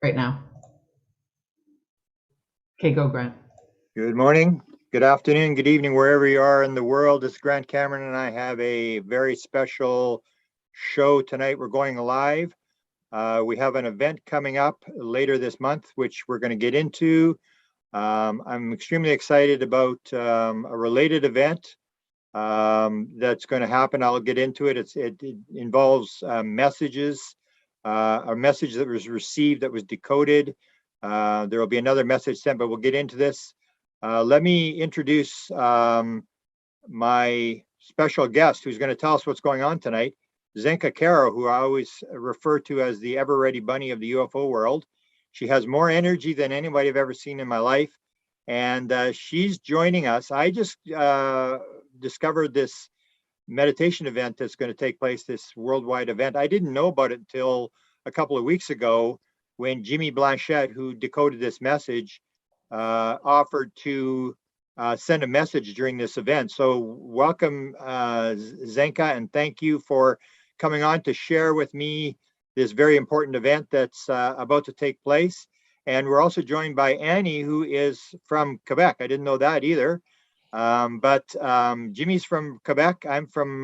right now. Okay, go Grant. Good morning, good afternoon, good evening, wherever you are in the world. This is Grant Cameron, and I have a very special show tonight. We're going live. We have an event coming up later this month, which we're going to get into. I'm extremely excited about a related event that's going to happen. I'll get into it. It involves messages, a message that was received that was decoded. There will be another message sent, but we'll get into this. Let me introduce my special guest who's going to tell us what's going on tonight, Zenka Caro, who I always refer to as the ever-ready bunny of the UFO world. She has more energy than anybody I've ever seen in my life, and she's joining us. I just discovered this meditation event that's going to take place, this worldwide event. I didn't know about it until a couple of weeks ago when Jimmy Blanchette, who decoded this message, offered to send a message during this event. So welcome, Zenka, and thank you for coming on to share with me this very important event that's about to take place. And we're also joined by Annie, who is from Quebec. I didn't know that either. But Jimmy's from Quebec. I'm from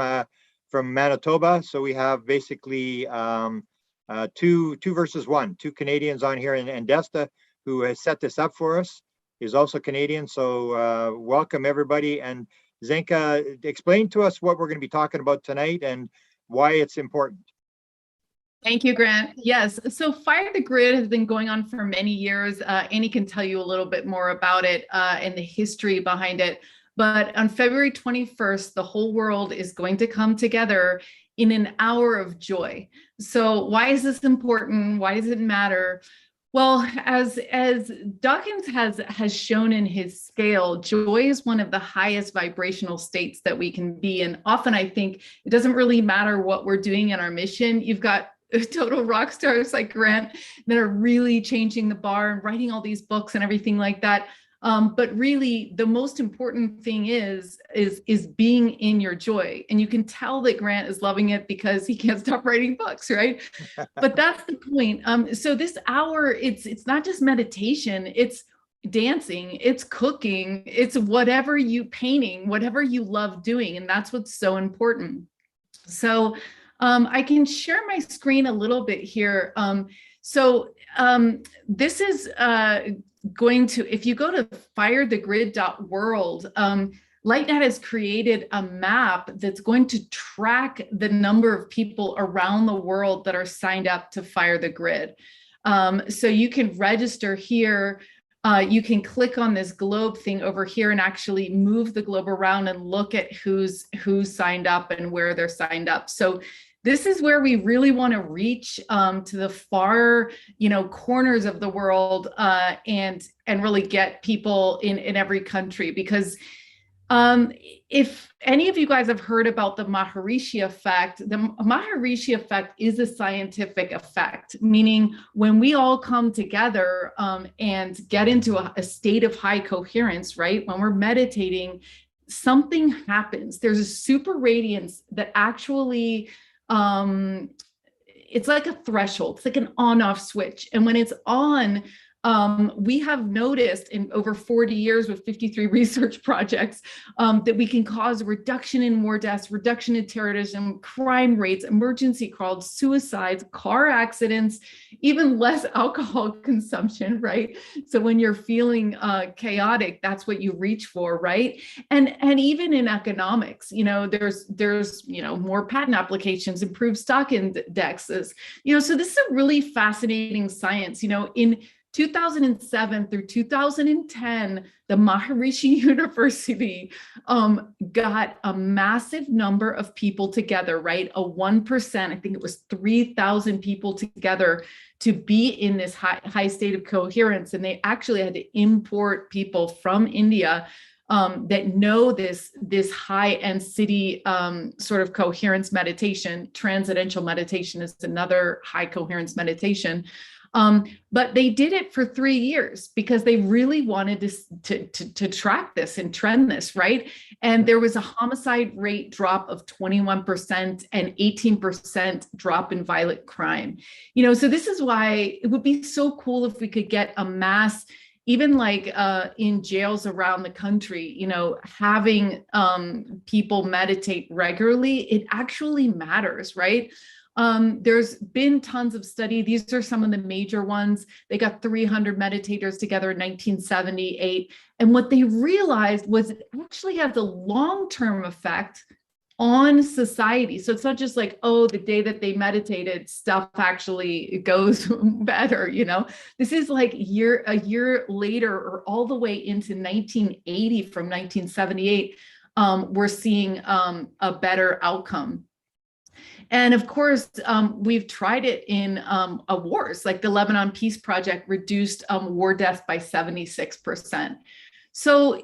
Manitoba. So we have basically two versus one, two Canadians on here, and Desta, who has set this up for us, is also Canadian. So welcome everybody. And Zenka, explain to us what we're going to be talking about tonight and why it's important. Thank you, Grant. Yes, so Fire the Grid has been going on for many years. Annie can tell you a little bit more about it and the history behind it. But on February 21st, the whole world is going to come together in an hour of joy. So why is this important? Why does it matter? Well, as Dawkins has shown in his scale, joy is one of the highest vibrational states that we can be. And often I think it doesn't really matter what we're doing in our mission. You've got total rock stars like Grant that are really changing the bar and writing all these books and everything like that. But really, the most important thing is being in your joy. And you can tell that Grant is loving it because he can't stop writing books, right? But that's the point. So this hour, it's not just meditation, it's dancing, it's cooking, it's whatever you painting, whatever you love doing. And that's what's so important. So I can share my screen a little bit here. This is going to, if you go to firethegrid.world, LightNet has created a map that's going to track the number of people around the world that are signed up to Fire the Grid. So you can register here. You can click on this globe thing over here and actually move the globe around and look at who's signed up and where they're signed up. So this is where we really want to reach to the far, corners of the world and really get people in every country. Because if any of you guys have heard about the Maharishi effect, the Maharishi effect is a scientific effect, meaning when we all come together and get into a state of high coherence, right? When we're meditating, something happens. There's a super radiance that actually it's like a threshold. It's like an on-off switch. And when it's on, we have noticed in over 40 years with 53 research projects that we can cause a reduction in more deaths, reduction in terrorism, crime rates, emergency calls, suicides, car accidents, even less alcohol consumption, right? So when you're feeling chaotic, that's what you reach for, right? And even in economics, there's more patent applications, improved stock indexes, so this is a really fascinating science. In 2007 through 2010, the Maharishi University got a massive number of people together, right? A 1%, I think it was 3,000 people together to be in this high state of coherence. And they actually had to import people from India that know this high-end city sort of coherence meditation. Transcendental meditation is another high coherence meditation. But they did it for 3 years because they really wanted to track this and trend this, right? And there was a homicide rate drop of 21% and 18% drop in violent crime. So this is why it would be so cool if we could get a mass, even like in jails around the country, having people meditate regularly. It actually matters, right? There's been tons of study. These are some of the major ones. They got 300 meditators together in 1978. And what they realized was it actually has a long-term effect on society. So it's not just like, oh, the day that they meditated, stuff actually goes better, This is like a year later, or all the way into 1980 from 1978, we're seeing a better outcome. And of course, we've tried it in wars, like the Lebanon Peace Project reduced war deaths by 76%. So,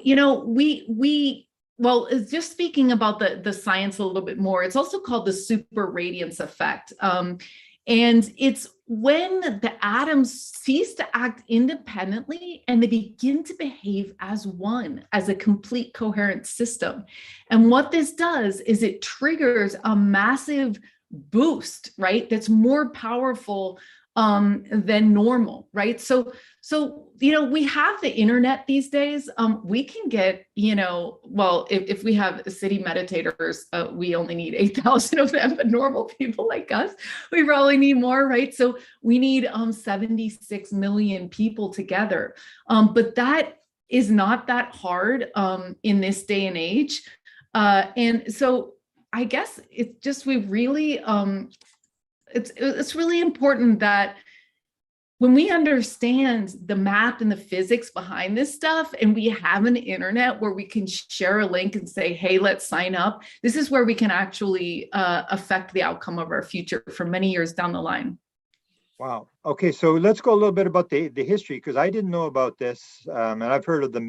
well, just speaking about the science a little bit more, it's also called the super radiance effect. And it's when the atoms cease to act independently and they begin to behave as one, as a complete coherent system. And what this does is it triggers a massive boost, right? That's more powerful than normal, right? So, we have the internet these days. We can get, well, if we have city meditators, we only need 8,000 of them, but normal people like us, we probably need more, right? So we need 76 million people together. But that is not that hard in this day and age. And so I guess it's just, we really, it's really important that when we understand the math and the physics behind this stuff, and we have an internet where we can share a link and say, hey, let's sign up, this is where we can actually affect the outcome of our future for many years down the line. Wow. Okay, so let's go a little bit about the history, because I didn't know about this, and I've heard of the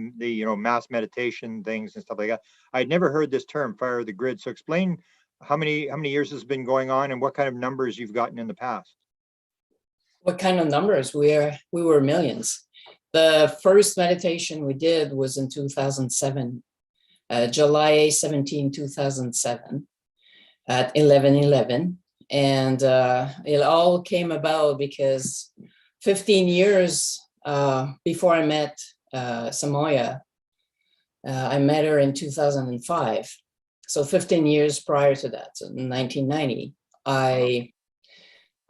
mass meditation things and stuff like that. I'd never heard this term, fire the grid. So explain how many years has been going on and what kind of numbers you've gotten in the past. What kind of numbers? We were millions. The first meditation we did was in 2007, July 17, 2007, at 11:11. And it all came about because 15 years before I met Samoya, I met her in 2005. So 15 years prior to that, so in 1990,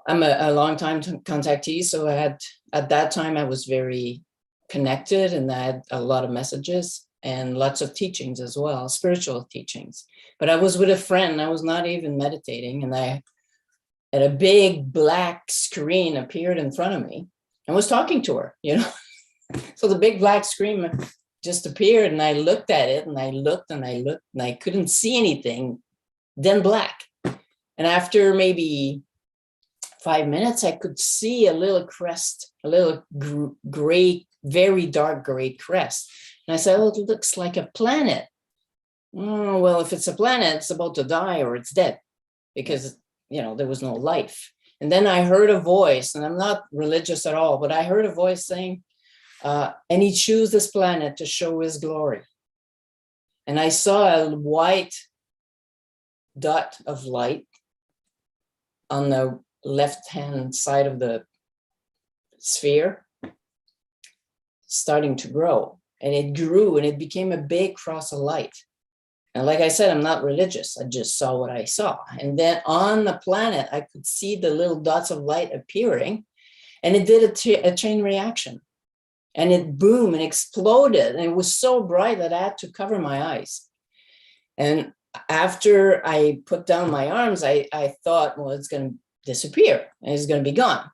I'm a long-time contactee. So at that time, I was very connected and I had a lot of messages and lots of teachings as well, spiritual teachings. But I was with a friend, I was not even meditating, and a big black screen appeared in front of me and was talking to her, So the big black screen just appeared and I looked at it and I looked and I looked and I couldn't see anything, then black. And after maybe 5 minutes, I could see a little crest, a little gray, very dark gray crest. And I said, oh, it looks like a planet. Oh, well, if it's a planet, it's about to die or it's dead because there was no life. And then I heard a voice, and I'm not religious at all, but I heard a voice saying, and he chose this planet to show his glory. And I saw a white dot of light on the left-hand side of the sphere starting to grow. And it grew and it became a big cross of light. And like I said, I'm not religious. I just saw what I saw. And then on the planet, I could see the little dots of light appearing, and it did a chain reaction. And it boomed and exploded. And it was so bright that I had to cover my eyes. And after I put down my arms, I thought, well, it's going to disappear and it's going to be gone.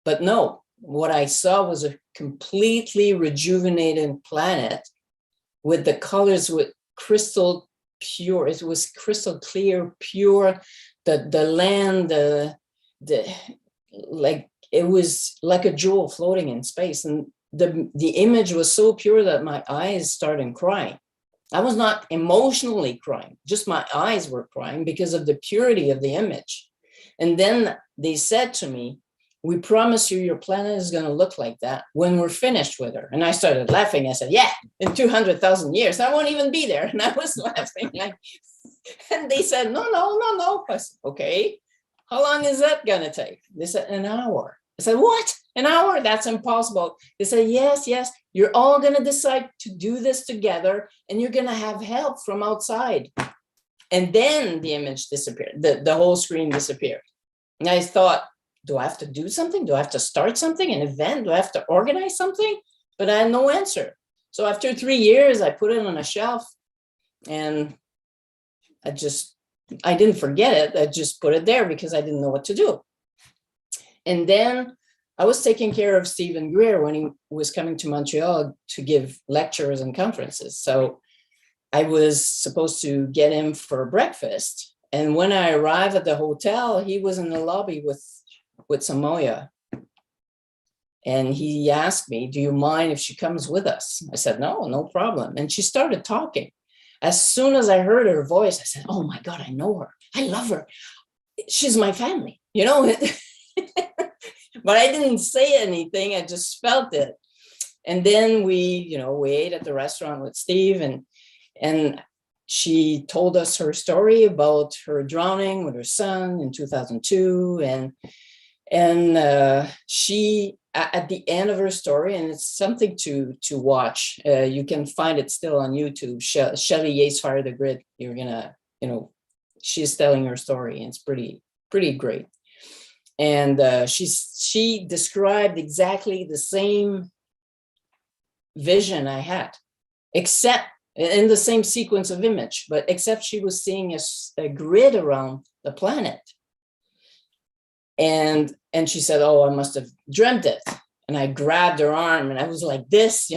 But no, what I saw was a completely rejuvenated planet with the colors with crystal pure. It was crystal clear, pure. The land, like it was like a jewel floating in space. And the image was so pure that my eyes started crying. I was not emotionally crying, just my eyes were crying because of the purity of the image. And then they said to me, we promise you your planet is going to look like that when we're finished with her. And I started laughing. I said, yeah, in 200,000 years, I won't even be there. And I was laughing like, and they said, no. I said, okay, how long is that going to take? They said, an hour. I said, what? An hour? That's impossible. They said, yes, you're all going to decide to do this together and you're going to have help from outside. And then the image disappeared. The whole screen disappeared. And I thought, do I have to do something? Do I have to start something, an event? Do I have to organize something? But I had no answer. So after 3 years, I put it on a shelf and I didn't forget it. I just put it there because I didn't know what to do. And then I was taking care of Stephen Greer when he was coming to Montreal to give lectures and conferences. So I was supposed to get him for breakfast. And when I arrived at the hotel, he was in the lobby with Samoya. And he asked me, do you mind if she comes with us? I said, no problem. And she started talking. As soon as I heard her voice, I said, oh my God, I know her. I love her. She's my family, you know? But I didn't say anything. I just felt it. And then we ate at the restaurant with Steve, and she told us her story about her drowning with her son in 2002. And she, at the end of her story, and it's something to watch, you can find it still on YouTube, Shelley Yates Fire the Grid. You're gonna, she's telling her story, and it's pretty great. And she described exactly the same vision I had, except in the same sequence of image, but except she was seeing a grid around the planet. And she said, oh, I must have dreamt it. And I grabbed her arm and I was like this,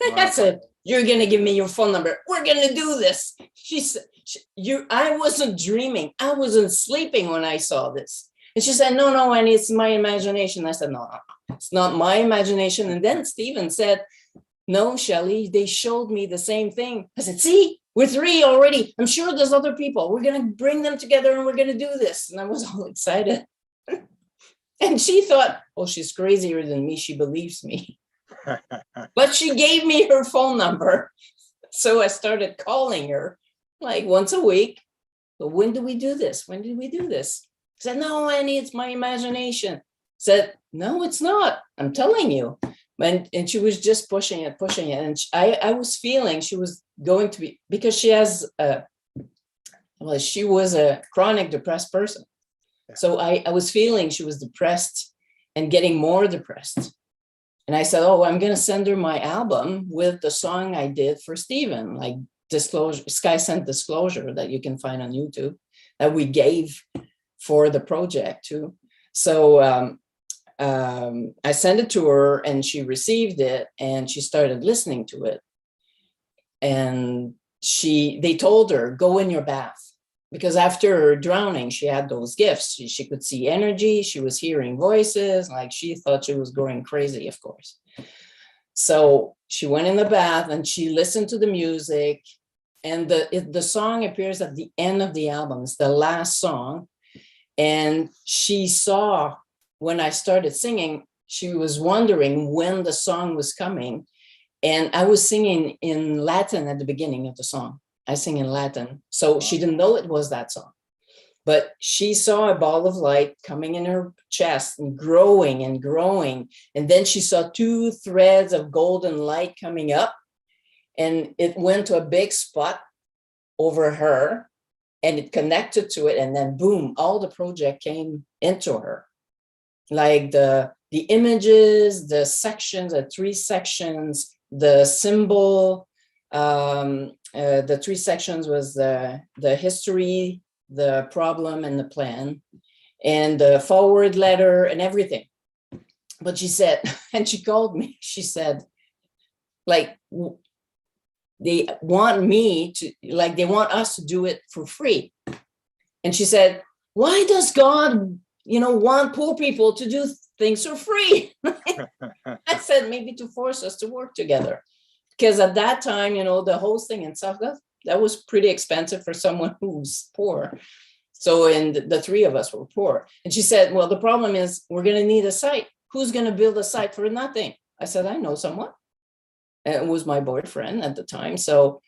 Wow. I said, you're going to give me your phone number. We're going to do this. She said, I wasn't dreaming. I wasn't sleeping when I saw this. And she said, no, Annie, it's my imagination. I said, no, it's not my imagination. And then Stephen said, no, Shelley, they showed me the same thing. I said, see, we're 3 already. I'm sure there's other people. We're going to bring them together and we're going to do this. And I was all excited. And she thought, oh, she's crazier than me. She believes me. But she gave me her phone number. So I started calling her like once a week. But when do we do this? When did we do this? I said, no, Annie, it's my imagination. I said, no, it's not. I'm telling you. And she was just pushing it. And I was feeling she was going to be, because she has, she was a chronic depressed person. So I was feeling she was depressed and getting more depressed. And I said, oh, I'm going to send her my album with the song I did for Stephen, like Disclosure, Sky Sent Disclosure, that you can find on YouTube, that we gave for the project too. So I sent it to her and she received it and she started listening to it. And they told her, go in your bath. Because after her drowning, she had those gifts. She could see energy. She was hearing voices. Like she thought she was going crazy, of course. So she went in the bath and she listened to the music. And the song appears at the end of the album. It's the last song. And she saw, when I started singing, she was wondering when the song was coming. And I was singing in Latin at the beginning of the song. I sing in Latin. So she didn't know it was that song. But she saw a ball of light coming in her chest and growing and growing. And then she saw 2 threads of golden light coming up. And it went to a big spot over her. And it connected to it. And then boom, all the project came into her. Like the images, the sections, the 3 sections, the symbol, the 3 sections was the history, the problem, and the plan, and the forward letter and everything. But she said, and she called me, she said, like, they want me to, like, they want us to do it for free. And she said, why does God, want poor people to do things for free? I said, maybe to force us to work together. because at that time, the hosting and stuff, that was pretty expensive for someone who's poor. So, and the three of us were poor. And she said, well, the problem is we're going to need a site. Who's going to build a site for nothing? I said, I know someone. And it was my boyfriend at the time. So,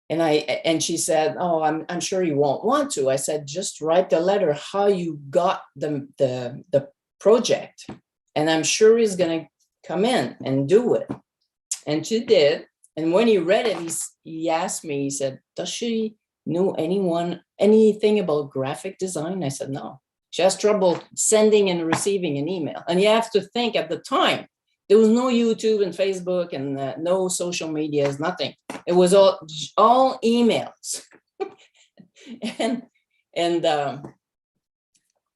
and she said, oh, I'm sure you won't want to. I said, just write the letter how you got the project. And I'm sure he's going to come in and do it. And she did. And when he read it, he asked me, he said, does she know anything about graphic design? I said, no. She has trouble sending and receiving an email. And you have to think at the time, there was no YouTube and Facebook and no social medias, nothing. It was all emails. and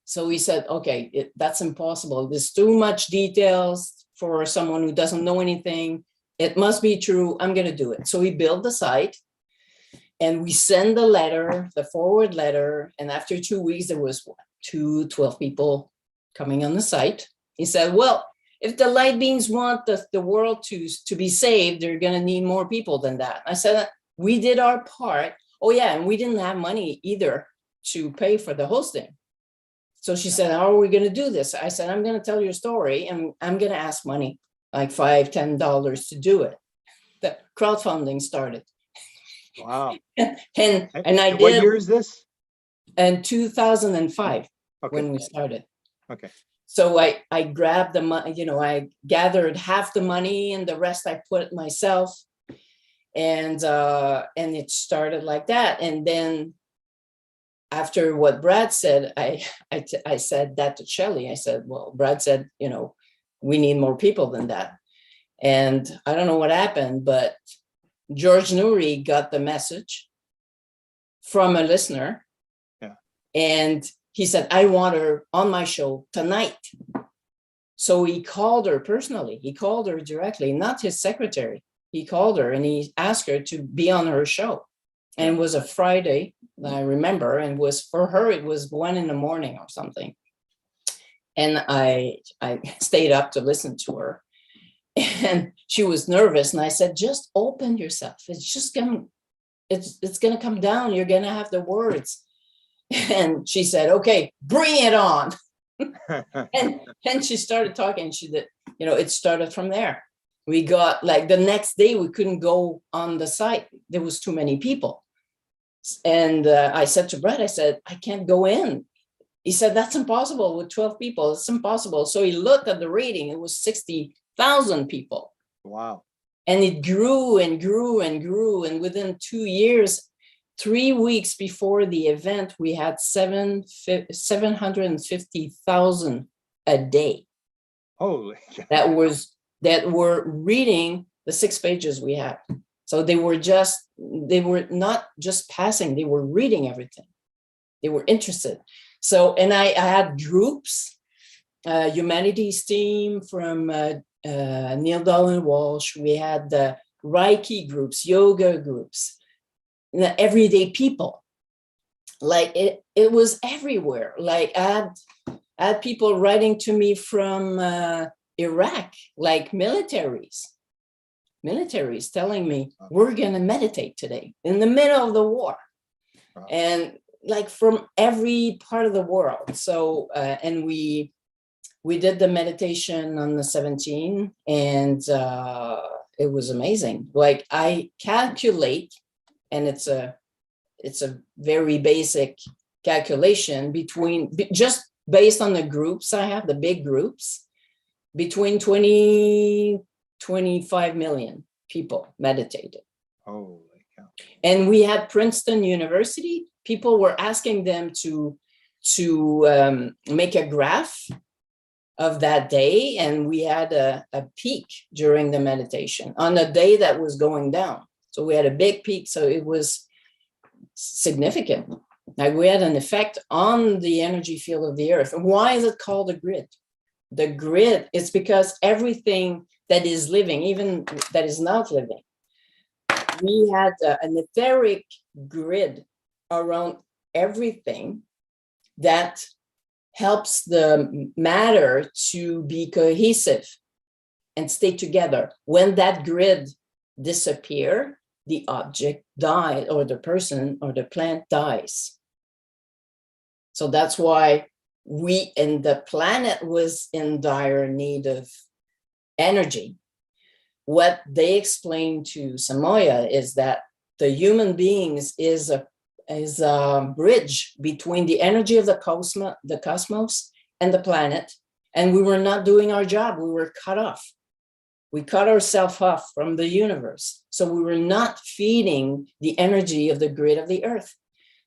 so we said, okay, that's impossible. There's too much details for someone who doesn't know anything. It must be true. I'm going to do it. So we built the site and we send the letter, the forward letter. And after 2 weeks, there was 12 people coming on the site. He said, well, if the light beings want the world to be saved, they're going to need more people than that. I said, we did our part. Oh, yeah. And we didn't have money either to pay for the hosting. So she said, how are we going to do this? I said, I'm going to tell your story and I'm going to ask money, like $5, $10 to do it. The crowdfunding started. Wow. and I did. What year is this? In 2005, Okay. when we started. Okay. So I grabbed the money, I gathered half the money and the rest I put myself. And it started like that. And then after what Brad said, I said that to Shelley. I said, well, Brad said, we need more people than that. And I don't know what happened, but George Nuri got the message from a listener. Yeah. And he said, I want her on my show tonight. So he called her personally. He called her directly, not his secretary. He called her and he asked her to be on her show. And it was a Friday, I remember, and was for her, it was 1 a.m. or something. And I stayed up to listen to her. And she was nervous. And I said, just open yourself. It's going to come down. You're going to have the words. And she said, okay, bring it on. and she started talking. She did, it started from there. We got the next day, we couldn't go on the site. There was too many people. And I said to Brett, I said, I can't go in. He said, that's impossible with 12 people. It's impossible. So he looked at the rating. It was 60,000 people. Wow. And it grew and grew and grew. And within 2 years, 3 weeks before the event, we had 750,000 a day. Holy cow. That were reading the 6 pages we had. So they were not just passing, they were reading everything. They were interested. So, and I had groups, humanities team from Neil Dolan Walsh. We had the Reiki groups, yoga groups, everyday people. It was everywhere. I had people writing to me from Iraq, militaries telling me, we're going to meditate today in the middle of the war. Wow. And from every part of the world. So, and we did the meditation on the 17th, and it was amazing. I calculate, and it's a very basic calculation just based on the groups I have, the big groups, between 20, 25 million people meditated. Holy cow. And we had Princeton University. People were asking them to make a graph of that day. And we had a peak during the meditation on a day that was going down. So we had a big peak. So it was significant. We had an effect on the energy field of the earth. And why is it called a grid? The grid is because everything that is living, even that is not living, we had an etheric grid around everything that helps the matter to be cohesive and stay together. When that grid disappear, the object dies, or the person or the plant dies. So that's why the planet was in dire need of energy. What they explained to Samoya is that the human beings is a bridge between the energy of the cosmos and the planet. And we were not doing our job. We were cut off. We cut ourselves off from the universe. So we were not feeding the energy of the grid of the earth.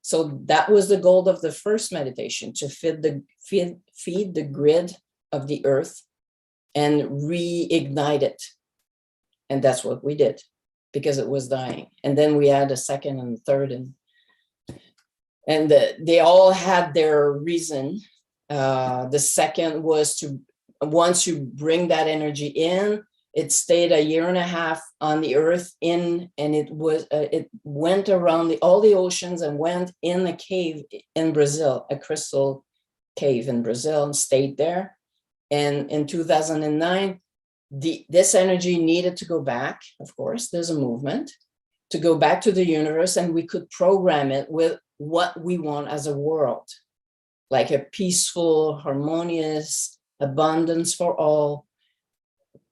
So that was the goal of the first meditation, to feed the grid of the earth and reignite it. And that's what we did, because it was dying. And then we had a second and third, and they all had their reason. The second was to, once you bring that energy in, it stayed 1.5 years on the earth and it went around all the oceans and went in a cave in Brazil, a crystal cave in Brazil, and stayed there. And in 2009, this energy needed to go back. Of course, there's a movement to go back to the universe, and we could program it with what we want as a world, like a peaceful, harmonious, abundance for all,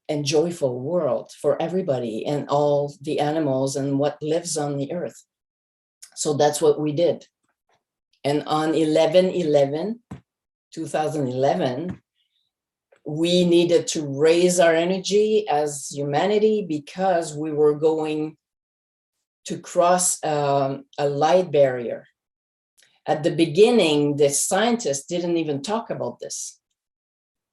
and joyful world for everybody and all the animals and what lives on the earth. So that's what we did. And on 2011, we needed to raise our energy as humanity, because we were going to cross a light barrier. At the beginning, the scientists didn't even talk about this.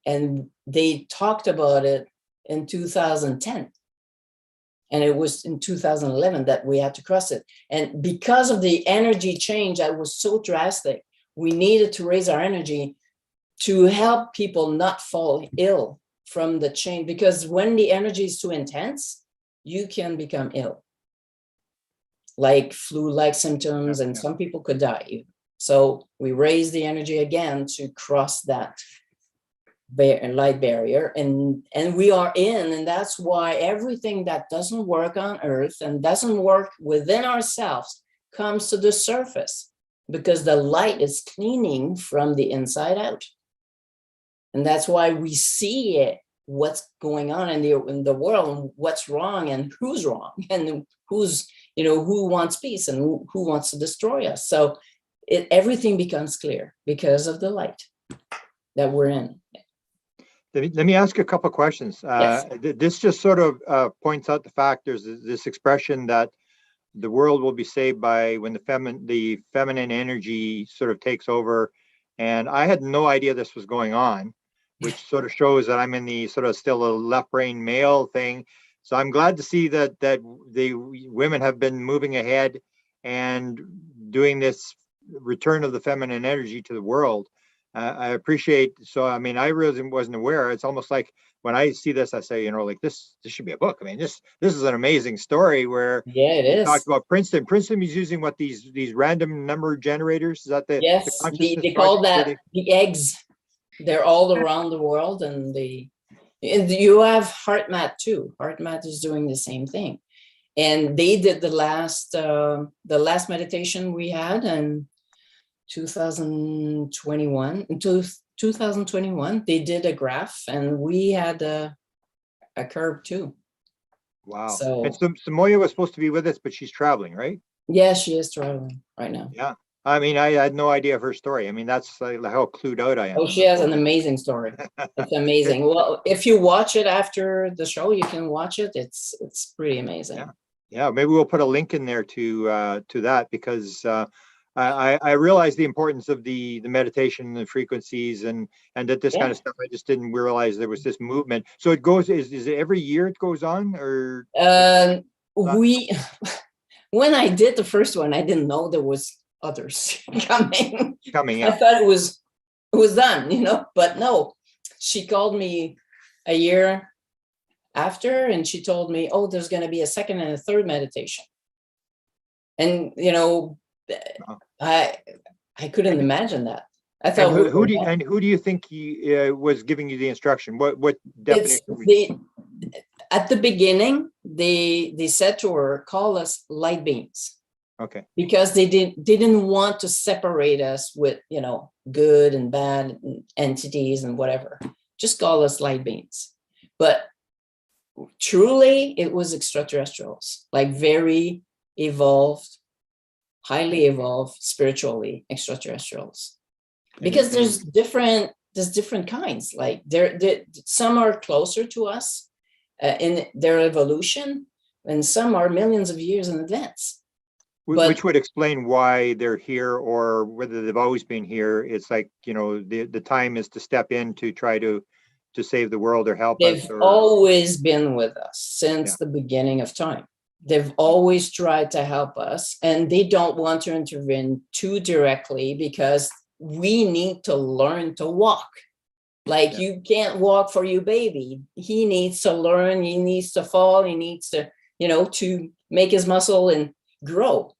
And they talked about it in 2010. And it was in 2011 that we had to cross it. And because of the energy change that was so drastic, we needed to raise our energy to help people not fall ill from the change. Because when the energy is too intense, you can become ill, like flu-like symptoms, and some people could die. So we raised the energy again to cross that light barrier, and we are in, and that's why everything that doesn't work on earth and doesn't work within ourselves comes to the surface, because the light is cleaning from the inside out. And that's why we see it, what's going on in the world, and what's wrong and who's wrong, and who's, who wants peace and who wants to destroy us. So everything becomes clear because of the light that we're in. Let me ask you a couple of questions. Yes. This just sort of points out the fact there's this expression that the world will be saved by when the feminine energy sort of takes over. And I had no idea this was going on, which sort of shows that I'm in the sort of still a left brain male thing. So I'm glad to see that the women have been moving ahead and doing this return of the feminine energy to the world. I appreciate. So, I mean, I really wasn't aware. It's almost like when I see this, I say, like this should be a book. I mean, this is an amazing story where it is. Talked about Princeton. Princeton is using what these random number generators. Is that the yes? The they call that the eggs. They're all around the world, and you have HeartMath too. HeartMath is doing the same thing, and they did the last meditation we had, and 2021 they did a graph, and we had a curve too. Wow. So, and Samoya was supposed to be with us, but she's traveling, right? Yeah, she is traveling right now. Yeah. I mean, I had no idea of her story. I mean, that's how clued out I am. Oh, she has an amazing story. It's amazing. Well, if you watch it after the show, you can watch it. It's pretty amazing. Yeah. Maybe we'll put a link in there to that, because I realize the importance of the meditation and the frequencies and that this kind of stuff. I just didn't realize there was this movement. So it goes, is it every year it goes on, or? When I did the first one, I didn't know there was others coming. Yeah. I thought it was done, but no, she called me a year after, and she told me, oh, there's going to be a second and a third meditation. And, I couldn't imagine that. I thought, who do you think he was giving you the instruction? What definition? at the beginning, they said to her, call us light beings. Okay. Because they didn't want to separate us with, good and bad entities and whatever. Just call us light beings. But truly, it was extraterrestrials, like very evolved, highly evolved, spiritually extraterrestrials. Because there's different kinds. Like some are closer to us in their evolution, and some are millions of years in advance. Which would explain why they're here, or whether they've always been here. It's like, the time is to step in to try to save the world or help us. They've always been with us since the beginning of time. They've always tried to help us, and they don't want to intervene too directly because we need to learn to walk. Like you can't walk for your baby. He needs to learn, he needs to fall, he needs to, to make his muscle and grow.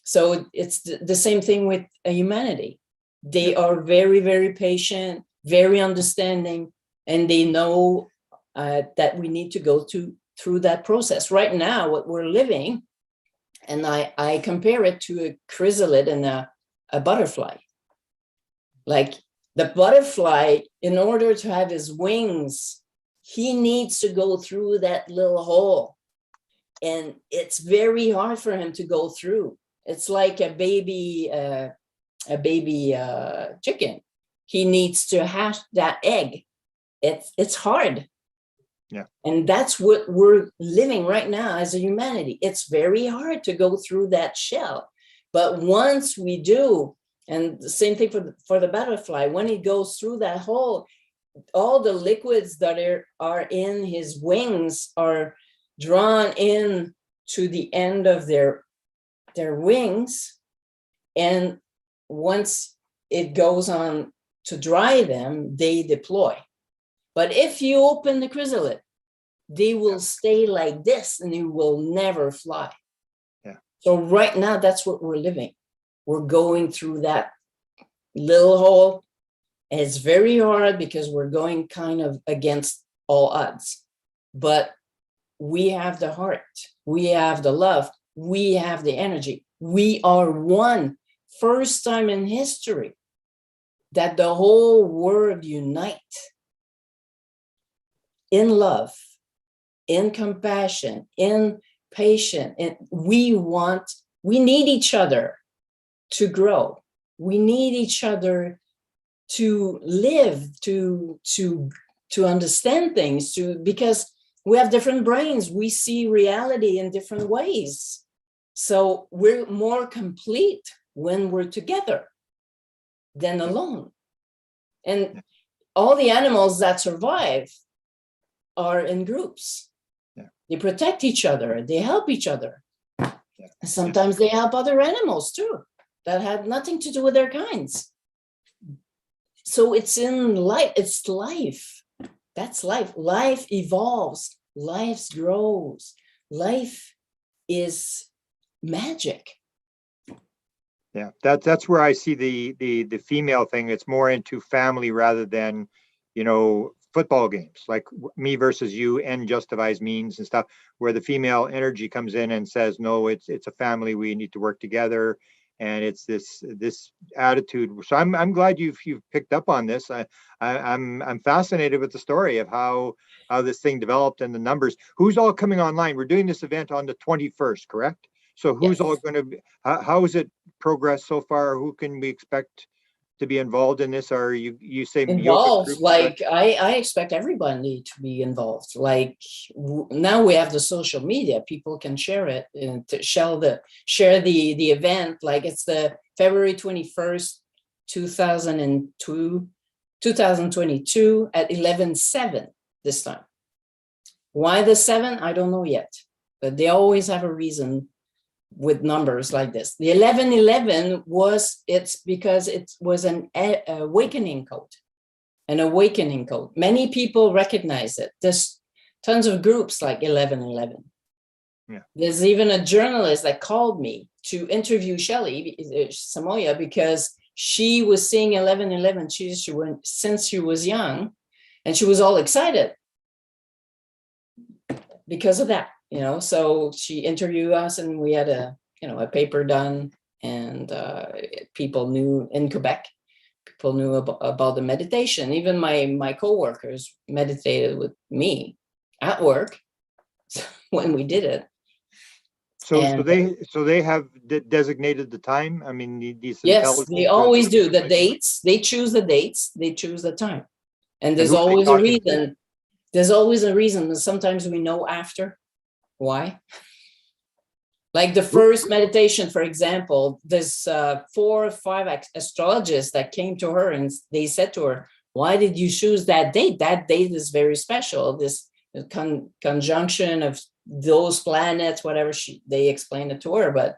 So it's the same thing with humanity. They are very, very patient, very understanding, and they know that we need to go through that process. Right now, what we're living, and I compare it to a chrysalid and a butterfly. Like the butterfly, in order to have his wings, he needs to go through that little hole. And it's very hard for him to go through. It's like a baby chicken. He needs to hatch that egg. It's hard. Yeah. And that's what we're living right now as a humanity. It's very hard to go through that shell. But once we do, and the same thing for the butterfly, when he goes through that hole, all the liquids that are in his wings are drawn in to the end of their wings, and once it goes on to dry them, they deploy. But if you open the chrysalid, they will stay like this and they will never fly. Yeah. So right now, that's what we're living. We're going through that little hole. And it's very hard because we're going kind of against all odds. But we have the heart, we have the love, we have the energy. We are one. First time in history that the whole world unite in love, in compassion, in patience. And we need each other to grow. We need each other to live, to understand things, because we have different brains. We see reality in different ways. So we're more complete when we're together than alone. And all the animals that survive are in groups. Yeah. They protect each other. They help each other. Yeah. Sometimes they help other animals too, that have nothing to do with their kinds. So it's in life. It's life. That's life. Life evolves. Life grows. Life is magic. Yeah, that's where I see the female thing. It's more into family rather than, football games, like me versus you, end justifies means and stuff, where the female energy comes in and says, no, it's a family. We need to work together. And it's this attitude. So I'm glad you've picked up on this. I'm fascinated with the story of how this thing developed and the numbers. Who's all coming online? We're doing this event on the 21st, correct? So who's all going to be? How is it progressed so far? Who can we expect to be involved in this? Or you say involved? Like I expect everybody to be involved. Like now we have the social media. People can share it and to share the event. Like it's the February 21st, 2022 at 11:07 this time. Why the 7? I don't know yet, but they always have a reason with numbers like this. The 1111 it's because it was an awakening code. Many people recognize it. There's tons of groups like 1111. Yeah. There's even a journalist that called me to interview Shelley Samoya because she was seeing 1111 since she was young, and she was all excited. because of that, so she interviewed us and we had a paper done, and people knew in Quebec, people knew about the meditation. Even my coworkers meditated with me at work when we did it. So And they have designated the time. I mean, these yes, intelligence they always do. The dates, they choose the dates, they choose the time. And there's who are they always a talking to? reason. There's always a reason. And sometimes we know after why. Like the first meditation, for example, there's 4 or 5 astrologists that came to her and they said to her, why did you choose that date? That date is very special. This conjunction of those planets, whatever they explained it to her, but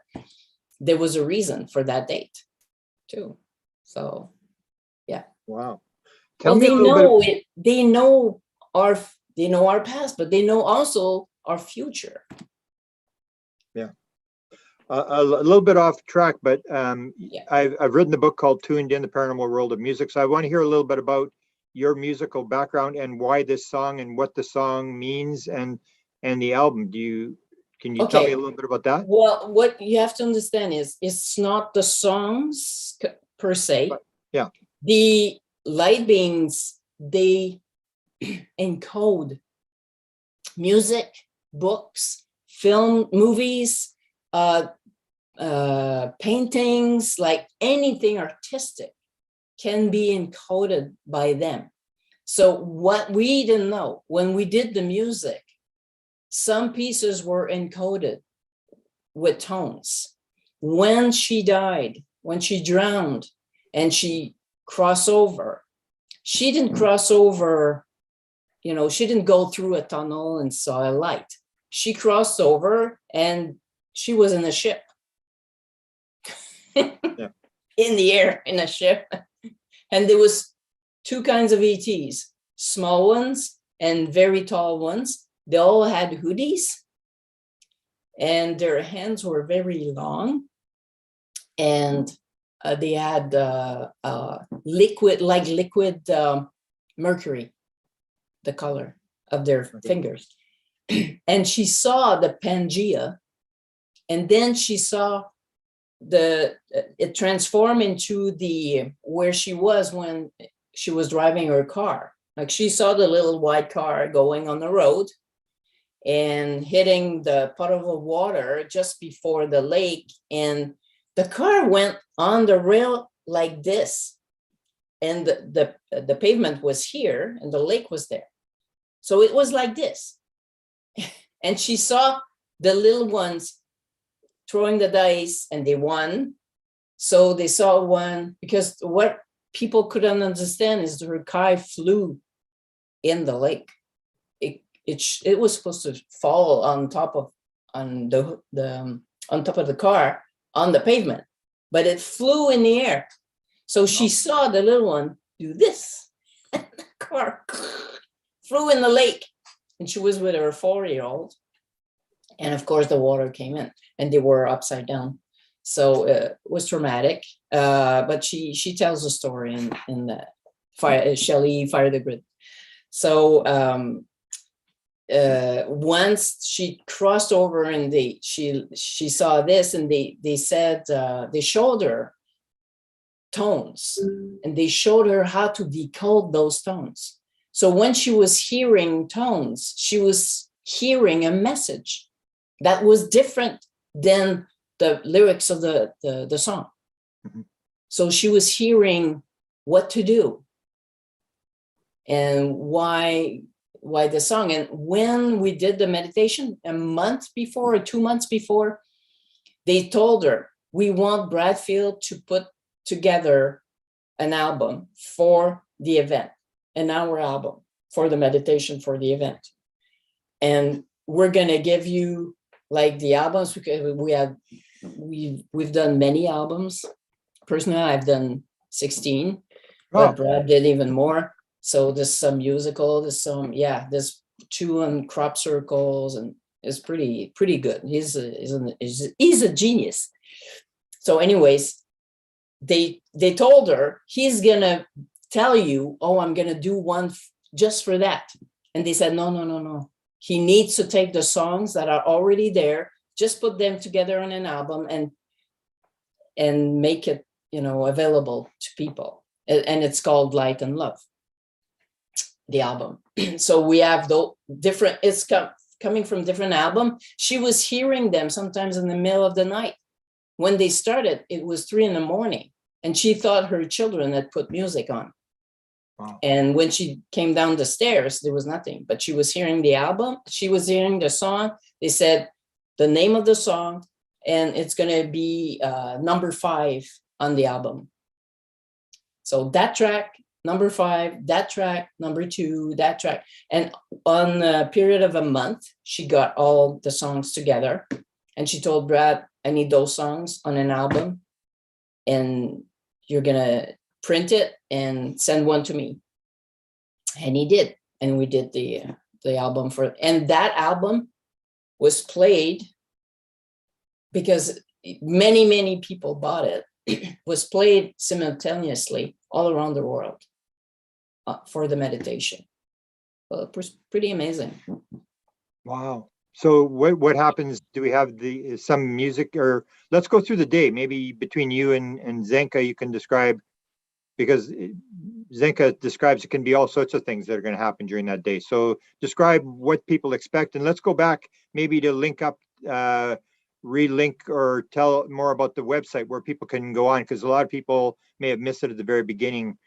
there was a reason for that date too. So, yeah. Wow. Well, Tell me they a little know bit. it. They know our past, but they know also our future. Yeah. A little bit off track, but Yeah. I've written a book called Tuned in: The Paranormal World of Music. So I want to hear a little bit about your musical background and why this song and what the song means and the album. Can you tell me Okay. a little bit about that? Well, what you have to understand is it's not the songs per se. Yeah. The light beings, they encode music, books, film, movies, paintings, like anything artistic can be encoded by them. So what we didn't know when we did the music, some pieces were encoded with tones. When she died, when she drowned and she crossed over, she didn't cross over, she didn't go through a tunnel and saw a light. She crossed over and she was in a ship. Yeah. In the air, in a ship. And there was 2 kinds of ETs, small ones and very tall ones. They all had hoodies and their hands were very long, and they had liquid mercury, the color of their fingers. And she saw the Pangea, and then she saw it transform into where she was when she was driving her car. Like she saw the little white car going on the road and hitting the puddle of water just before the lake, and the car went on the rail like this, and the pavement was here and the lake was there, so it was like this. And she saw the little ones throwing the dice and they won. So they saw one, because what people couldn't understand is the car flew in the lake. It was supposed to fall on top of the car on the pavement, but it flew in the air. So she saw the little one do this, and the car flew in the lake, and she was with her 4-year-old, and of course the water came in, and they were upside down. So it was traumatic. But she tells a story in the Shelley Fire the Grid. So once she crossed over and she saw this, and they said they showed her tones, and they showed her how to decode those tones. So when she was hearing tones, she was hearing a message that was different than the lyrics of the song. Mm-hmm. So she was hearing what to do and why the song. And when we did the meditation a month before or 2 months before, they told her, we want Bradfield to put together an album for the event, an hour album for the meditation for the event. And we're going to give you like the albums, because we've done many albums. Personally, I've done 16, but Brad did even more. So there's some musical, there's 2 on crop circles, and it's pretty good. He's a genius. So anyways, they told her, he's gonna tell you, oh, I'm gonna do one just for that. And they said, no. he needs to take the songs that are already there, just put them together on an album and make it, available to people. And it's called Light and Love, the album. So we have the different, it's coming from different album. She was hearing them sometimes in the middle of the night. When they started, it was 3 a.m, and she thought her children had put music on. Wow. And when she came down the stairs, there was nothing, but she was hearing the album. She was hearing the song. They said the name of the song, and it's going to be number 5 on the album. So that track, number 5, that track, number 2, that track. And on a period of a month, she got all the songs together. And she told Brad, I need those songs on an album. And you're going to print it and send one to me. And he did. And we did the album and that album was played because many people bought it. Was played simultaneously all around the world for the meditation. Well, it was pretty amazing. Wow. So what happens? Do we have some music, or let's go through the day, maybe between you and Zenka, you can describe, because Zenka describes it can be all sorts of things that are going to happen during that day. So describe what people expect, and let's go back maybe to link up, relink or tell more about the website where people can go on, because a lot of people may have missed it at the very beginning.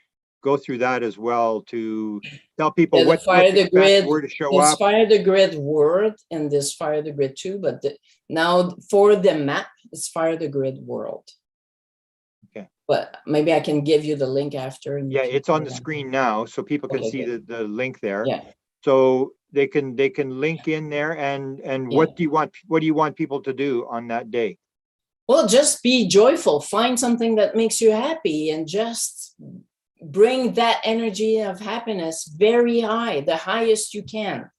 Go through that as well to tell people what to expect, where to show up. Fire the Grid World and this Fire the Grid too, but now for the map, it's Fire the Grid World. Okay. But maybe I can give you the link after. And yeah, it's on the screen now, so people can see the link there. Yeah. So they can link in there, and what do you want people to do on that day? Well, just be joyful, find something that makes you happy, and just bring that energy of happiness very high, the highest you can.